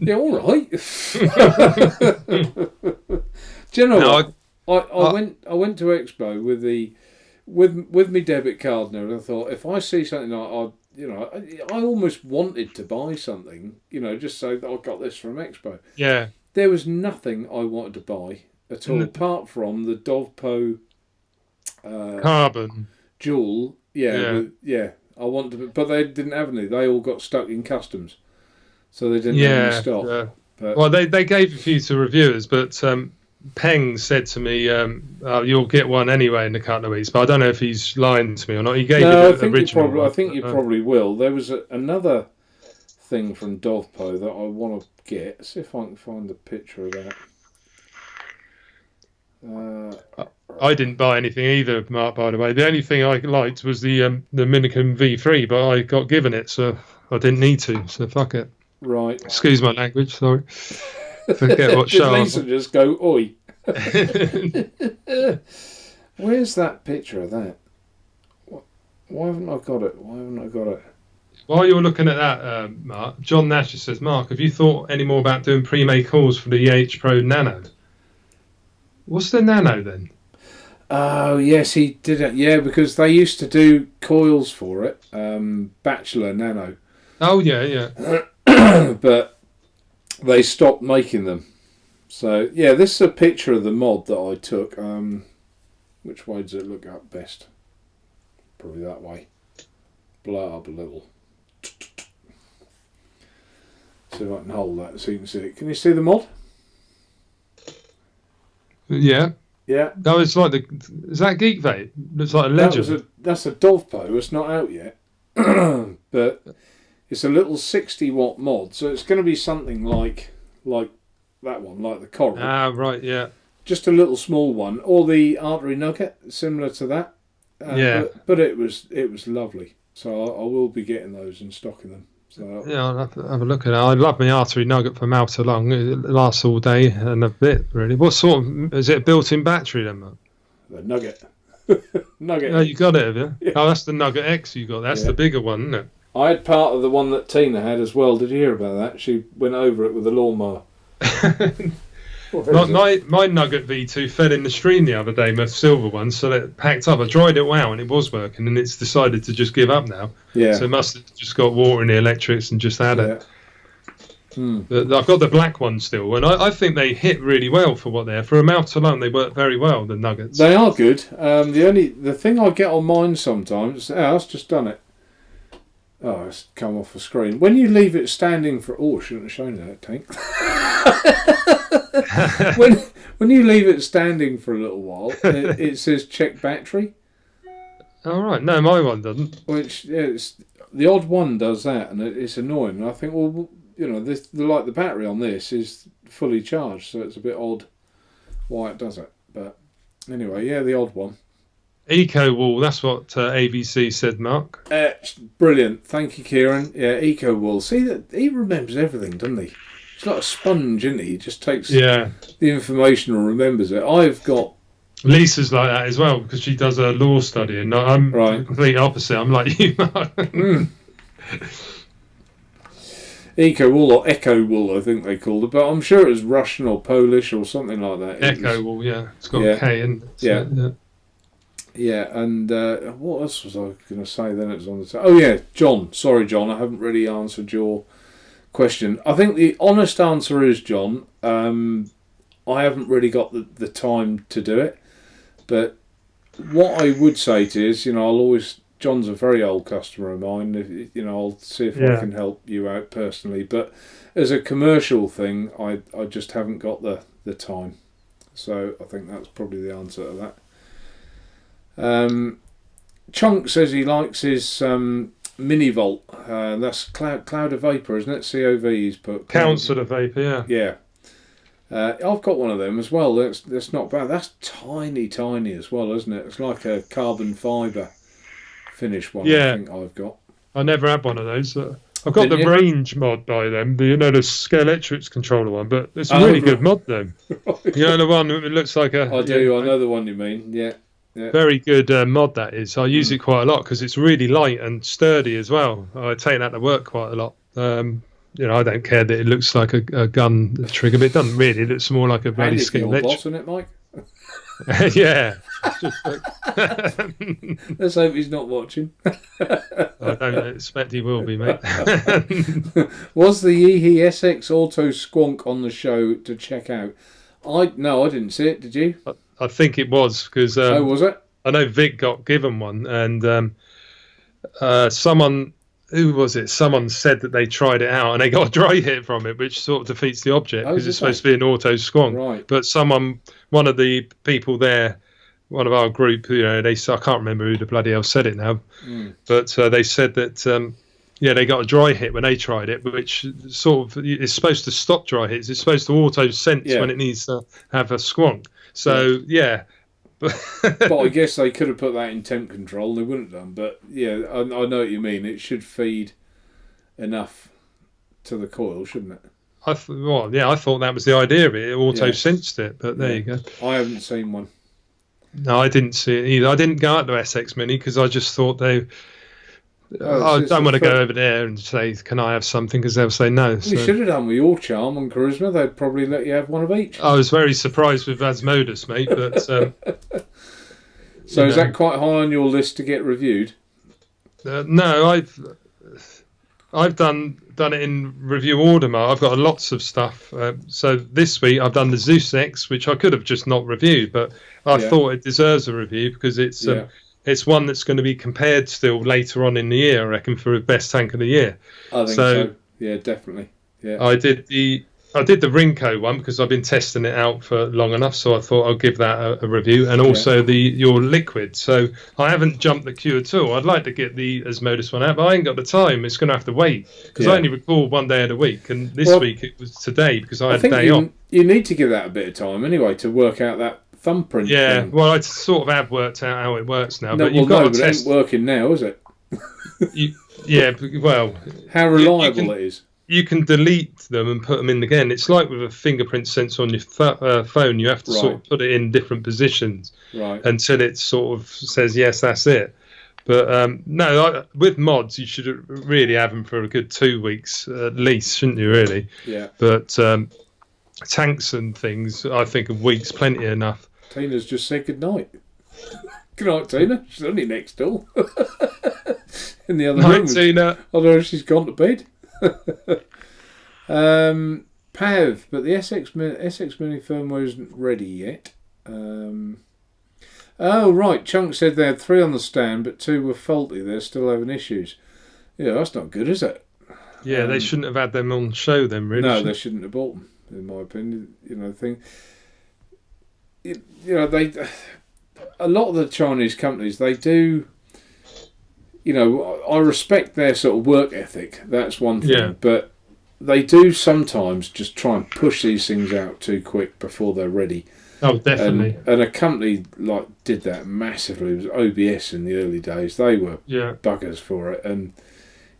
Yeah, all right. Do you know No, what? I went to Expo with my debit card and everything. I thought if I see something I almost wanted to buy something, just so that I got this from Expo. yeah. There was nothing I wanted to buy at all, apart from the Dovpo Carbon. Jewel. Yeah. I wanted to, but they didn't have any. They all got stuck in customs, so they didn't have any Yeah. stock. But Well, they gave a few to reviewers, but Peng said to me, "You'll get one anyway in a couple of weeks," but I don't know if he's lying to me or not. He gave me the original one. I think you probably will. There was another thing from Dovpo that I want to get. See if I can find the picture of that. I didn't buy anything either, Mark, by the way. The only thing I liked was the Minicum V3, but I got given it, so I didn't need to, so fuck it. Right. Excuse my language, sorry. Forget what Did show Lisa just go, oi? Where's that picture of that? Why haven't I got it? While you're looking at that, Mark, John Nash says, Mark, have you thought any more about doing pre-made calls for the EH Pro Nano? What's the Nano then? Oh, yes, he did it. Yeah, because they used to do coils for it. Bachelor Nano. Oh, yeah. But they stopped making them. So, yeah, this is a picture of the mod that I took. Which way does it look up best? Probably that way. Blow it up a little. See if I can hold that so you can see it. Can you see the mod? Yeah. Yeah. No, it's like is that Geek Vape? Looks like a Legend. That's a Dovpo. It's not out yet. But it's a little 60 watt mod, so it's going to be something like that one, like the Coral. Ah, right, yeah. Just a little small one, or the Artery Nugget, similar to that. Yeah. But it was lovely. So I will be getting those and stocking them. So yeah, I'll have to have a look at it. I love my Artery Nugget for mouth to lung. It lasts all day and a bit, really. What sort of... Is it a built-in battery then, Mark? The Nugget. Nugget. Oh, you got it, have you? Yeah. Oh, that's the Nugget X you got. That's the bigger one, isn't it? I had part of the one that Tina had as well. Did you hear about that? She went over it with a lawnmower. My Nugget V2 fell in the stream the other day, my silver one, so it packed up. I dried it well and it was working, and it's decided to just give up now. Yeah. So it must have just got water in the electrics and just had it. But I've got the black one still, and I think they hit really well for what they are. For a mouth to lung, they work very well, the Nuggets. They are good. The thing I get on mine sometimes... that's just done it. Oh, it's come off the screen. When you leave it standing for... Oh, I shouldn't have shown you that, Tank. when you leave it standing for a little while, it says check battery. All right. No, my one doesn't. Which, it's the odd one does that, and it's annoying. And I think, well, you know, the battery on this is fully charged, so it's a bit odd why it does it. But anyway, yeah, the odd one. Eco Wall, that's what ABC said, Mark. Brilliant. Thank you, Kieran. Yeah, Eco Wall. See, that he remembers everything, doesn't he? He's like a sponge, isn't he? He just takes the information and remembers it. I've got... Lisa's like that as well, because she does a law study, and I'm the complete opposite. I'm like you, Mark. Eco Wool or Echo Wool, I think they called it, but I'm sure it was Russian or Polish or something like that. Echo Wool, yeah. It's got a K in it. Yeah, and what else was I going to say then? It was on the... Oh, yeah, John. Sorry, John, I haven't really answered your question. I think the honest answer is, John, I haven't really got the time to do it, but what I would say to you is, you know, I'll always... John's a very old customer of mine. You know, I'll see if I can help you out personally. But as a commercial thing, I just haven't got the time. So I think that's probably the answer to that. Chunk says he likes his mini volt. That's Cloud of Vapor, isn't it? COV he's put. Council of Vapor, yeah. Yeah. I've got one of them as well. That's not bad. That's tiny as well, isn't it? It's like a carbon fibre finish one. I think I've got. I never had one of those. I've got the range mod by them, the Scalextrics controller one, but it's a really good mod though. You know the one that looks like a... I do, I know the one you mean, yeah. Very good mod that is. I use it quite a lot because it's really light and sturdy as well. I take that to work quite a lot. You know, I don't care that it looks like a gun trigger, but it doesn't really. It looks more like a very Scalextric. Boss, isn't it, Mike? Yeah. Let's hope he's not watching. I don't expect he will be, mate. Was the Yeehee SX Auto Squonk on the show to check out? No, I didn't see it. Did you? I think it was because. Was it? I know Vic got given one, and someone who was it? Someone said that they tried it out and they got a dry hit from it, which sort of defeats the object because it's supposed to be an auto squonk. Right. But one of the people there, one of our group, I can't remember who the bloody hell said it now, but they said that. They got a dry hit when they tried it, which sort of is supposed to stop dry hits. It's supposed to auto sense when it needs to have a squonk. So but I guess they could have put that in temp control. They wouldn't have done. But yeah, I know what you mean. It should feed enough to the coil, shouldn't it? I thought that was the idea of it. It auto sensed it. But there you go. I haven't seen one. No, I didn't see it either. I didn't go out to SX Mini because I just thought I don't want to go over there and say, can I have something? Because they'll say no. You should have done with your charm and charisma. They'd probably let you have one of each. I was very surprised with Asmodus, mate. But so is that quite high on your list to get reviewed? No, I've done it in review order, Mark. I've got lots of stuff. So this week I've done the Zeus X, which I could have just not reviewed, but I thought it deserves a review because it's one that's going to be compared still later on in the year, I reckon, for best tank of the year. I think so. Yeah, definitely. Yeah. I did the Rinko one because I've been testing it out for long enough, so I thought I'll give that a review, and also your liquid. So I haven't jumped the queue at all. I'd like to get the Asmodus one out, but I ain't got the time. It's going to have to wait because I only record one day of the week, and this week it was today because I had a day off. You need to give that a bit of time anyway to work out that thumbprint thing. Well, I sort of have worked out how it works now, but you've got to test. It ain't working now, is it? How reliable it is. You can delete them and put them in again. It's like with a fingerprint sensor on your phone. You have to sort of put it in different positions until it sort of says, yes, that's it. But with mods, you should really have them for a good 2 weeks at least, shouldn't you, really? Yeah. But tanks and things, I think a week's plenty enough. Tina's just said good night. Good night, Tina. She's only next door. In the other room. Tina. I don't know if she's gone to bed. PAV, but the SX Mini firmware isn't ready yet. Oh, right. Chunk said they had 3 on the stand, but 2 were faulty. They're still having issues. Yeah, that's not good, is it? Yeah, they shouldn't have had them on show then, really. No, they shouldn't have bought them, in my opinion. A lot of the Chinese companies, they do. I respect their sort of work ethic. That's one thing, but they do sometimes just try and push these things out too quick before they're ready. Oh, definitely. And a company did that massively. It was OBS in the early days. They were buggers for it, and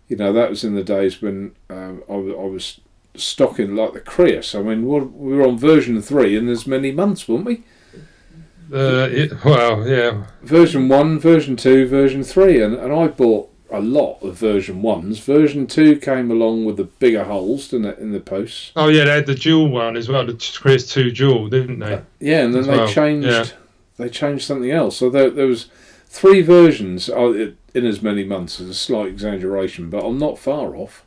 that was in the days when I was stocking like the Creus. I mean, we were on version 3 in as many months, weren't we? Version 1, version 2, version 3, and I bought a lot of version 1s. Version 2 came along with the bigger holes, didn't it, in the posts? Oh yeah, they had the dual one as well, the Creus 2 dual, didn't they? And then they changed something else. So there was 3 versions in as many months. It's a slight exaggeration, but I'm not far off.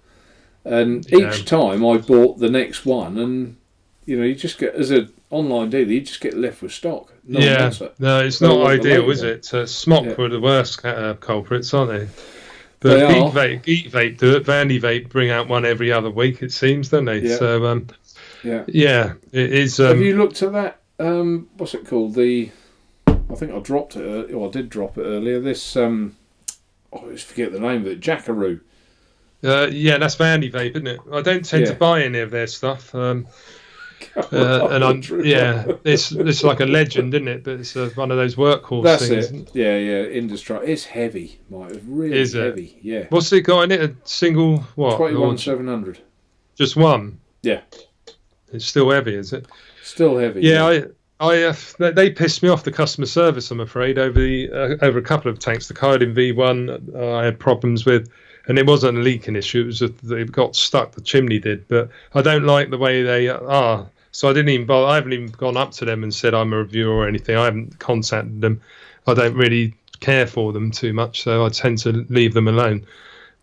And each time I bought the next one, and you just get, as an online dealer, you just get left with stock. No, it's not ideal, is it? Smock were the worst culprits, aren't they? But Geek Vape do it. Vandy Vape bring out one every other week, it seems, don't they? Yeah. So, it is. Have you looked at that? What's it called? I think I dropped it. I did drop it earlier. This I always forget the name of it. Jackaroo. That's Vandy Vape, isn't it? I don't tend to buy any of their stuff. It's like a legend, isn't it? But it's one of those workhorse things. That's it. Yeah, Indestructible. It's heavy, Mike. It's really heavy. Yeah. What's it got in it? A single what? 21700. Just one. Yeah. It's still heavy, is it? Still heavy. Yeah. They pissed me off, the customer service, I'm afraid, over a couple of tanks. The Kaiden V1 I had problems with. And it wasn't a leaking issue. It was it got stuck. The chimney did. But I don't like the way they are. So I didn't even bother. I haven't even gone up to them and said I'm a reviewer or anything. I haven't contacted them. I don't really care for them too much, so I tend to leave them alone.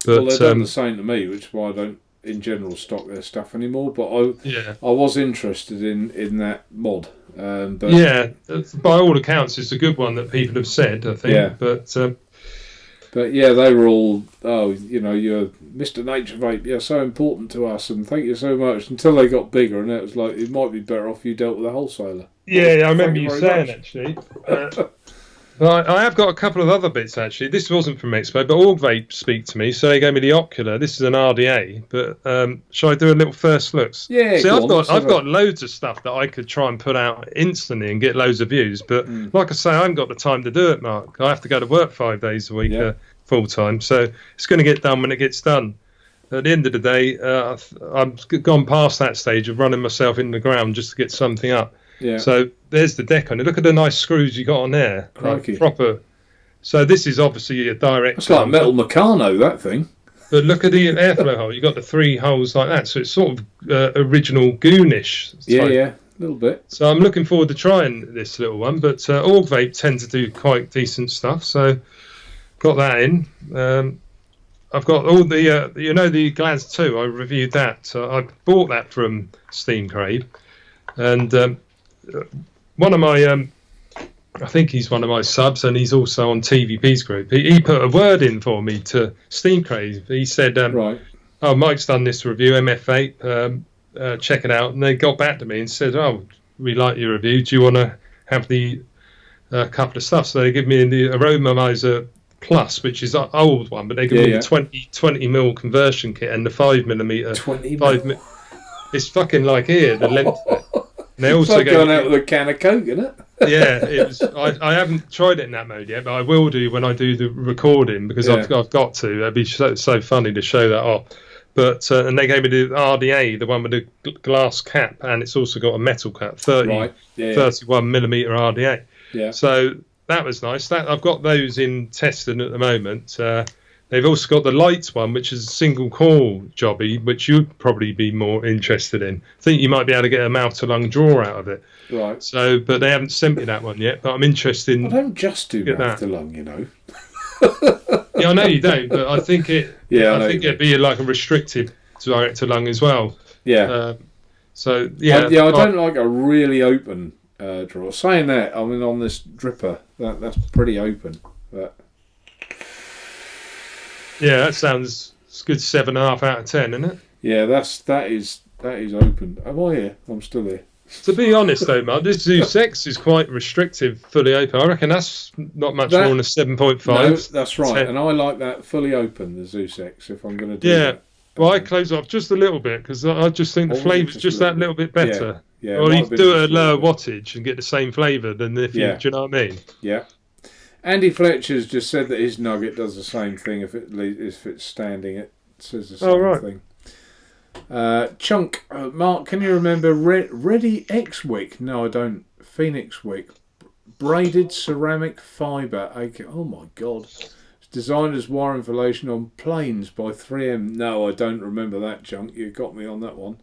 But they've done the same to me, which is why I don't, in general, stock their stuff anymore. But I was interested in that mod. But by all accounts, it's a good one that people have said, I think. Yeah. But But yeah, they were all, you're Mr. Nature Vape, you're so important to us, and thank you so much. Until they got bigger, and it was like, it might be better off you dealt with a wholesaler. Yeah, I remember Thank you very saying much. actually. But I have got a couple of other bits actually. This wasn't from Expo, but Org Vape speak to me, so they gave me the Ocular. This is an RDA, but shall I do a little first looks? Yeah, See, go on, I've got loads of stuff that I could try and put out instantly and get loads of views, but like I say, I haven't got the time to do it, Mark. I have to go to work 5 days a week full time, so it's going to get done when it gets done. At the end of the day, I've gone past that stage of running myself in the ground just to get something up. Yeah. So there's the deck on it. Look at the nice screws you got on there. Like proper. So this is obviously a direct. It's like metal Meccano, that thing. But look at the airflow hole. You got the 3 holes like that. So it's sort of original goonish. Yeah, a little bit. So I'm looking forward to trying this little one. But Org Vape tend to do quite decent stuff. So got that in. I've got all the, the Glaz 2. I reviewed that. So I bought that from Steam Crave. And one of my, I think he's one of my subs, and he's also on TVP's group. He put a word in for me to Steam Crave. He said, right. Oh, Mike's done this review, MF8, check it out. And they got back to me and said, oh, we like your review. Do you want to have the couple of stuff? So they give me the Aromizer Plus, which is an old one, but they give me the 20 mil conversion kit and the 5mm. 20 mil? It's fucking like here, the length of it. They also it's like going out with a can of Coke, isn't it? Yeah, it was. I haven't tried it in that mode yet, but I will do when I do the recording because I've got to. It'd be so funny to show that off. But and they gave me the RDA, the one with the glass cap, and it's also got a metal cap, 31mm RDA. Yeah. So that was nice. I've got those in testing at the moment. They've also got the lights one, which is a single core jobby, which you'd probably be more interested in. I think you might be able to get a mouth to lung draw out of it. Right. So, but they haven't sent me that one yet. But I'm interested in. I don't just do mouth to lung, Yeah, I know you don't, but I think it. Yeah, I think it'd be like a restricted direct to lung as well. Yeah. So I don't like a really open draw. Saying that, I mean, on this dripper, that's pretty open, but. Yeah, that sounds it's good. 7.5 out of 10, isn't it? Yeah, that is open. Am I here? I'm still here. To be honest, though, Mark, this Zeus X is quite restrictive, fully open. I reckon that's not much more than a 7.5. No, that's right, 10. And I like that fully open, the Zeus X. If I'm going to do that. Well, I close off just a little bit because I just think the flavour's just that little bit better. Yeah. Or you do it at lower wattage and get the same flavour than if you. Do you know what I mean? Yeah. Andy Fletcher's just said that his nugget does the same thing if it's standing. It says the same thing. Chunk, Mark, can you remember Ready X-Wick? No, I don't. Phoenix Wick. Braided ceramic fibre. Oh my God. It's designed as wire insulation on planes by 3M. No, I don't remember that, Chunk. You got me on that one.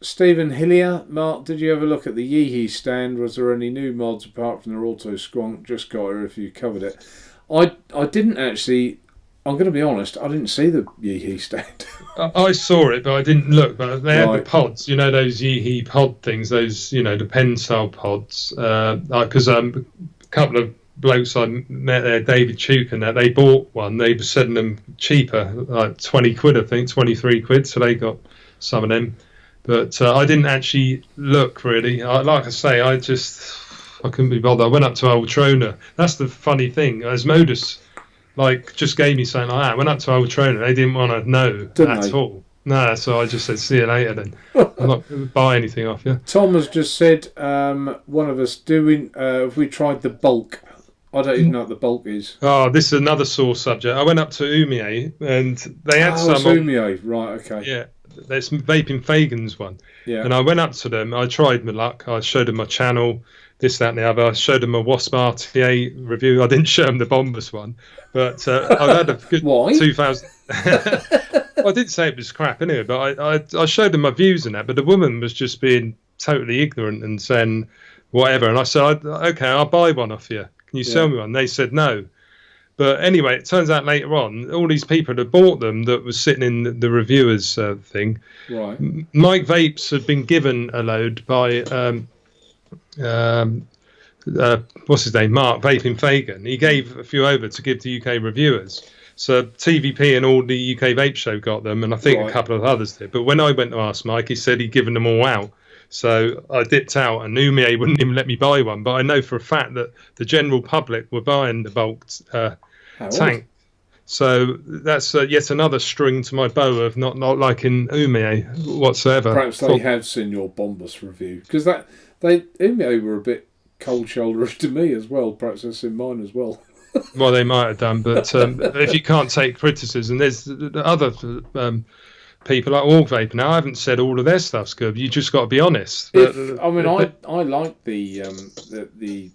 Stephen Hillier, Mark, did you ever look at the Yeehee stand? Was there any new mods apart from their auto squonk? Just got her if you covered it. I didn't actually. I'm going to be honest. I didn't see the Yeehee stand. I saw it, but I didn't look. But they had the pods. You know those Yeehee pod things. Those the pen style pods. Because a couple of blokes I met there, David Chuke and that, they bought one. They were selling them cheaper, like 20 quid, I think, 23 quid. So they got some of them. But I didn't actually look, really. Like I say, I couldn't be bothered. I went up to Ultrona. That's the funny thing. As Modus, just gave me something like that. I went up to Ultrona. They didn't want to know at all. No, so I just said, see you later then. I'm not going to buy anything off you. Tom has just said, one of us, have we tried the bulk? I don't even know what the bulk is. Oh, this is another sore subject. I went up to Umie and they had some. Oh, Umie, right, okay. Yeah. There's Vaping Fagan's one. Yeah. And I went up to them. I tried my luck. I showed them my channel, this, that, and the other. I showed them a Wasp RTA review. I didn't show them the Bombus one. But I've had a good 2000. I didn't say it was crap anyway, but I showed them my views and that. But the woman was just being totally ignorant and saying whatever. And I said, okay, I'll buy one off you. Can you sell me one? They said no. But anyway, it turns out later on, all these people had bought them that was sitting in the reviewers thing. Right. Mike Vapes had been given a load by what's his name, Mark Vaping Fagan. He gave a few over to give to UK reviewers. So TVP and all the UK Vape Show got them, and I think a couple of others did. But when I went to ask Mike, he said he'd given them all out. So I dipped out, and Ume wouldn't even let me buy one. But I know for a fact that the general public were buying the bulk tank. So that's yet another string to my bow of not liking Ume whatsoever. Perhaps they have seen your Bombus review, because Ume were a bit cold-shouldered to me as well. Perhaps they've seen mine as well. Well, they might have done, but if you can't take criticism, there's the other people like Org Vape. Now, I haven't said all of their stuff's good. You just got to be honest. I like the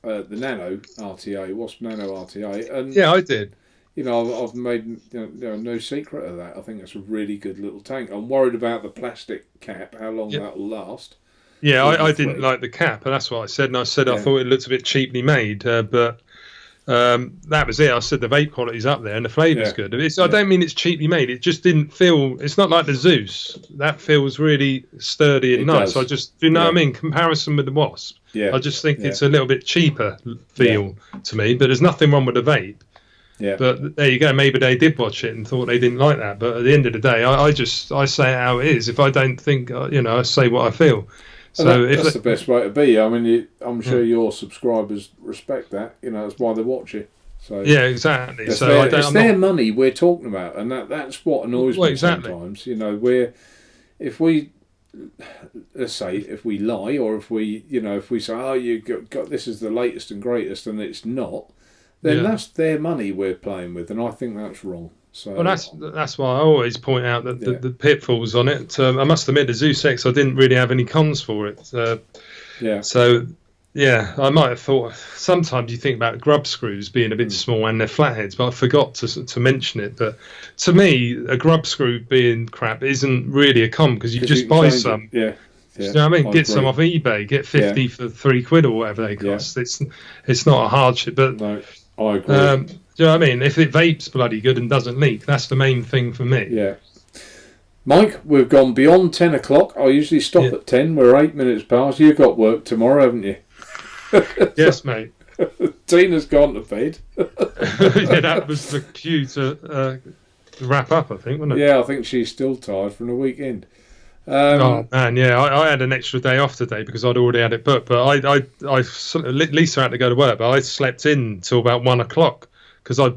Nano RTA, Wasp Nano RTA, and yeah, I did. You know, I've made no secret of that. I think it's a really good little tank. I'm worried about the plastic cap, how long that'll last. Yeah, I didn't like the cap, and that's what I said. And I said I thought it looked a bit cheaply made, but that was it. I said the vape quality's up there and the flavour's good. I don't mean it's cheaply made. It just didn't feel. It's not like the Zeus. That feels really sturdy and nice. I just, you know what I mean? Comparison with the Wasp. Yeah. I just think it's a little bit cheaper feel to me. But there's nothing wrong with the vape. Yeah. But there you go. Maybe they did watch it and thought they didn't like that. But at the end of the day, I say it how it is. If I don't think, I say what I feel. So that's the best way to be. I mean, I'm sure your subscribers respect that. That's why they watch it. So yeah, exactly. It's their money we're talking about, and that's what annoys me sometimes. If we lie, or if we say, oh, you got this is the latest and greatest, and it's not. Then that's their money we're playing with, and I think that's wrong. So, well, that's why I always point out that the pitfalls on it. I must admit, the Zeus X, I didn't really have any cons for it. So, I might have thought. Sometimes you think about grub screws being a bit small and they're flatheads, but I forgot to mention it. But to me, a grub screw being crap isn't really a con, because you just buy some. Yeah. You know what I mean? Get some off eBay. Get 50 for £3 or whatever they cost. Yeah. It's not a hardship, but. No. I agree. Do you know what I mean? If it vapes bloody good and doesn't leak, that's the main thing for me. Yeah. Mike, we've gone beyond 10 o'clock. I usually stop at 10. We're 8 minutes past. You've got work tomorrow, haven't you? Yes, mate. Tina's gone to bed. That was the cue to wrap up, I think, wasn't it? Yeah, I think she's still tired from the weekend. Oh man, I had an extra day off today because I'd already had it booked. But Lisa had to go to work, but I slept in till about 1 o'clock because I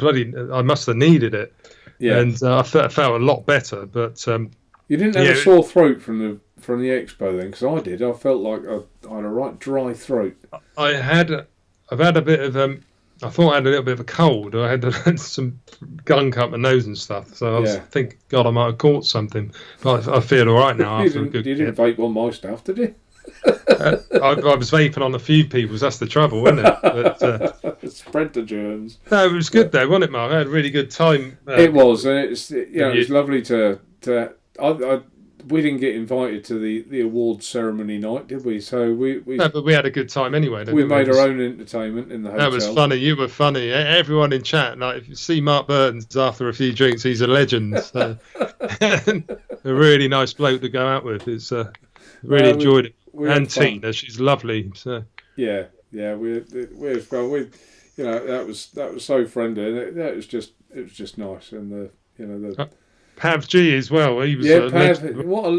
must have needed it. Yeah, and I felt a lot better. But you didn't have a sore throat from the expo then, because I did. I felt like I had a right dry throat. I've had a bit of I thought I had a little bit of a cold. I had some gunk up my nose and stuff. So I was thinking, God, I might have caught something. But I feel all right now after a good You didn't vape on my stuff, did you? I was vaping on a few people's. That's the trouble, wasn't it? But, spread the germs. No, it was good though, wasn't it, Mark? I had a really good time. It was, and it was lovely to. We didn't get invited to the awards ceremony night, did we? So no, but we had a good time anyway. We made our own entertainment in the hotel. That was funny. You were funny. Everyone in chat, like if you see Mark Burton's after a few drinks, he's a legend. So. A really nice bloke to go out with. It's really enjoyed it. And Tina, she's lovely. So yeah, we fun. That was so friendly, and it was just nice, and the. Pav G as well. He was. Yeah, Pav.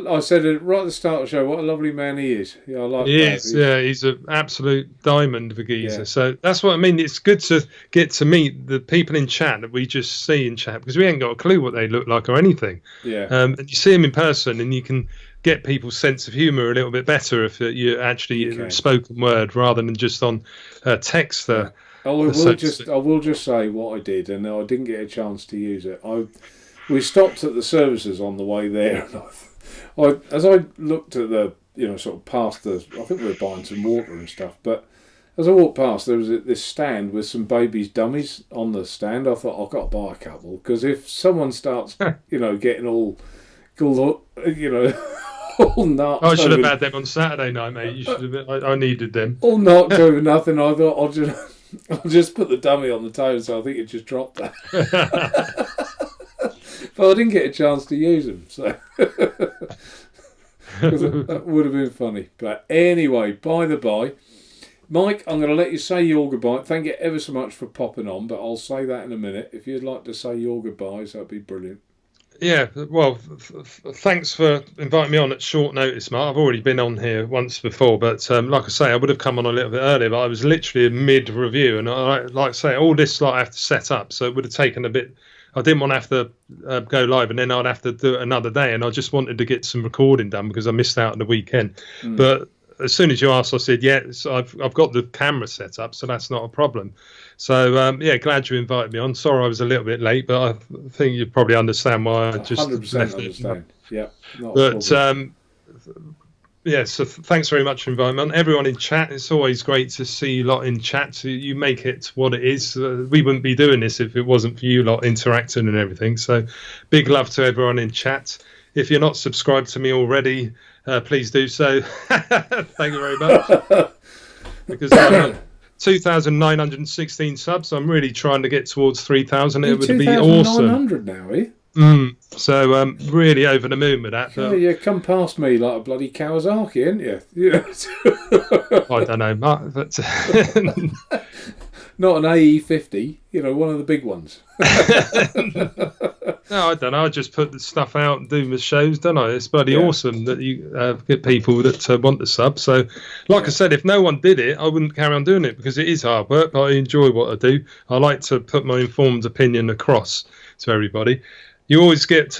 I said it right at the start of the show. What a lovely man he is. Yeah, I like. He is. Yeah, he's an absolute diamond of a geezer. Yeah. So that's what I mean. It's good to get to meet the people in chat that we just see in chat, because we ain't got a clue what they look like or anything. Yeah. And you see them in person, and you can get people's sense of humour a little bit better if you actually spoken word rather than just on text. I will just say what I did, and I didn't get a chance to use it. We stopped at the services on the way there, and as I looked at the, sort of past I think we were buying some water and stuff, but as I walked past, there was this stand with some babies' dummies on the stand. I thought, I've got to buy a couple, because if someone starts, getting all all knocked. I should have had them on Saturday night, mate. You should have. I needed them. All knocked over nothing. I thought, I'll just put the dummy on the table, so I think it just dropped that. But I didn't get a chance to use them, so that would have been funny. But anyway, by the by, Mike, I'm going to let you say your goodbye. Thank you ever so much for popping on, but I'll say that in a minute. If you'd like to say your goodbyes, that'd be brilliant. Yeah, well, thanks for inviting me on at short notice, Mark. I've already been on here once before, but like I say, I would have come on a little bit earlier, but I was literally mid-review, and like I say, all this I have to set up, so it would have taken a bit. I didn't want to have to go live, and then I'd have to do it another day, and I just wanted to get some recording done because I missed out on the weekend. But as soon as you asked, I said, yeah, so I've got the camera set up, so that's not a problem. So, yeah, glad you invited me on. Sorry I was a little bit late, but I think you probably understand why I just 100% left understand. it. Yeah. But, yeah, so thanks very much for inviting me on. Everyone in chat, it's always great to see you lot in chat. So you make it what it is. We wouldn't be doing this if it wasn't for you lot interacting and everything. So big love to everyone in chat. If you're not subscribed to me already, please do so. Thank you very much. Because I'm at 2,916 subs. I'm really trying to get towards 3,000. It would be awesome. 2,900 now, eh? So really over the moon with that. But... you come past me like a bloody Kawasaki, ain't you? Yeah. I don't know, Mark. But not an AE50, one of the big ones. No, I don't know. I just put the stuff out and do my shows, don't I? It's bloody awesome that you get people that want the sub. So, like I said, if no one did it, I wouldn't carry on doing it because it is hard work. But I enjoy what I do. I like to put my informed opinion across to everybody. You always get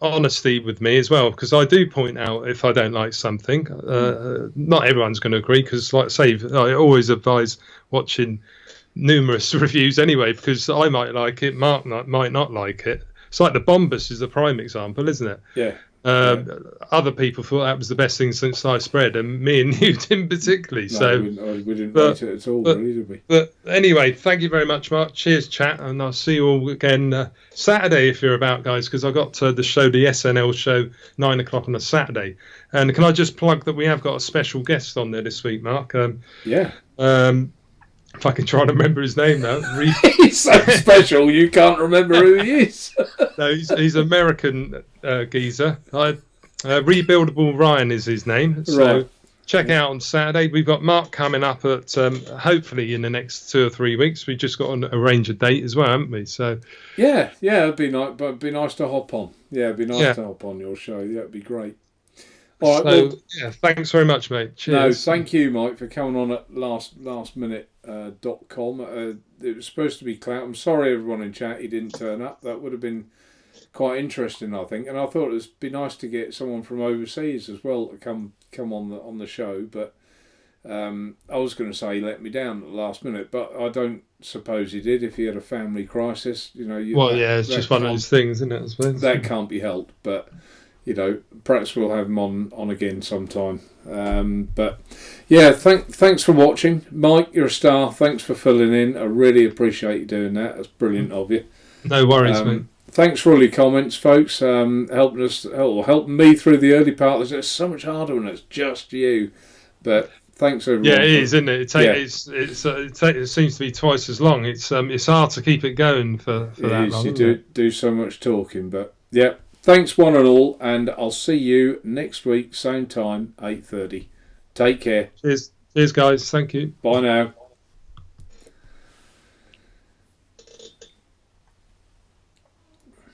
honesty with me as well because I do point out if I don't like something. Not everyone's going to agree because, like I say, I always advise watching numerous reviews anyway because I might like it, Mark might not like it. It's like the Bombus is a prime example, isn't it? Yeah. Other people thought that was the best thing since sliced bread, and me and you didn't particularly. No, so we didn't rate it at all, really, did we? But anyway, thank you very much, Mark. Cheers, chat, and I'll see you all again Saturday if you're about, guys, because I got the show, the SNL show, 9 o'clock on a Saturday. And can I just plug that we have got a special guest on there this week, Mark? Yeah. If I can try to remember his name now. He's so special, you can't remember who he is. No, he's American geezer. Rebuildable Ryan is his name. So right. Check out on Saturday. We've got Mark coming up at hopefully in the next 2 or 3 weeks. We just got to arrange a date as well, haven't we? So yeah, it'd be nice. But it'd be nice to hop on. Yeah, it'd be nice to hop on your show. Yeah, it'd be great. All right. So, yeah, thanks very much, mate. Cheers. No, thank you, Mike, for coming on at lastminute.com. It was supposed to be Klaus. I'm sorry, everyone in chat, he didn't turn up. That would have been quite interesting, I think. And I thought it would be nice to get someone from overseas as well to come on the show. But I was going to say he let me down at the last minute, but I don't suppose he did. If he had a family crisis, it's just one of those things, isn't it? I suppose that can't be helped, but. Perhaps we'll have him on again sometime. But yeah, thanks for watching, Mike. You're a star. Thanks for filling in. I really appreciate you doing that. That's brilliant of you. No worries, mate. Thanks for all your comments, folks. Helping me through the early part. It's so much harder when it's just you. But thanks everyone. Yeah, it is, isn't it? It seems to be twice as long. It's hard to keep it going for that long. You do so much talking, but yeah. Thanks one and all, and I'll see you next week, same time, 8:30. Take care. Cheers, guys. Thank you. Bye now.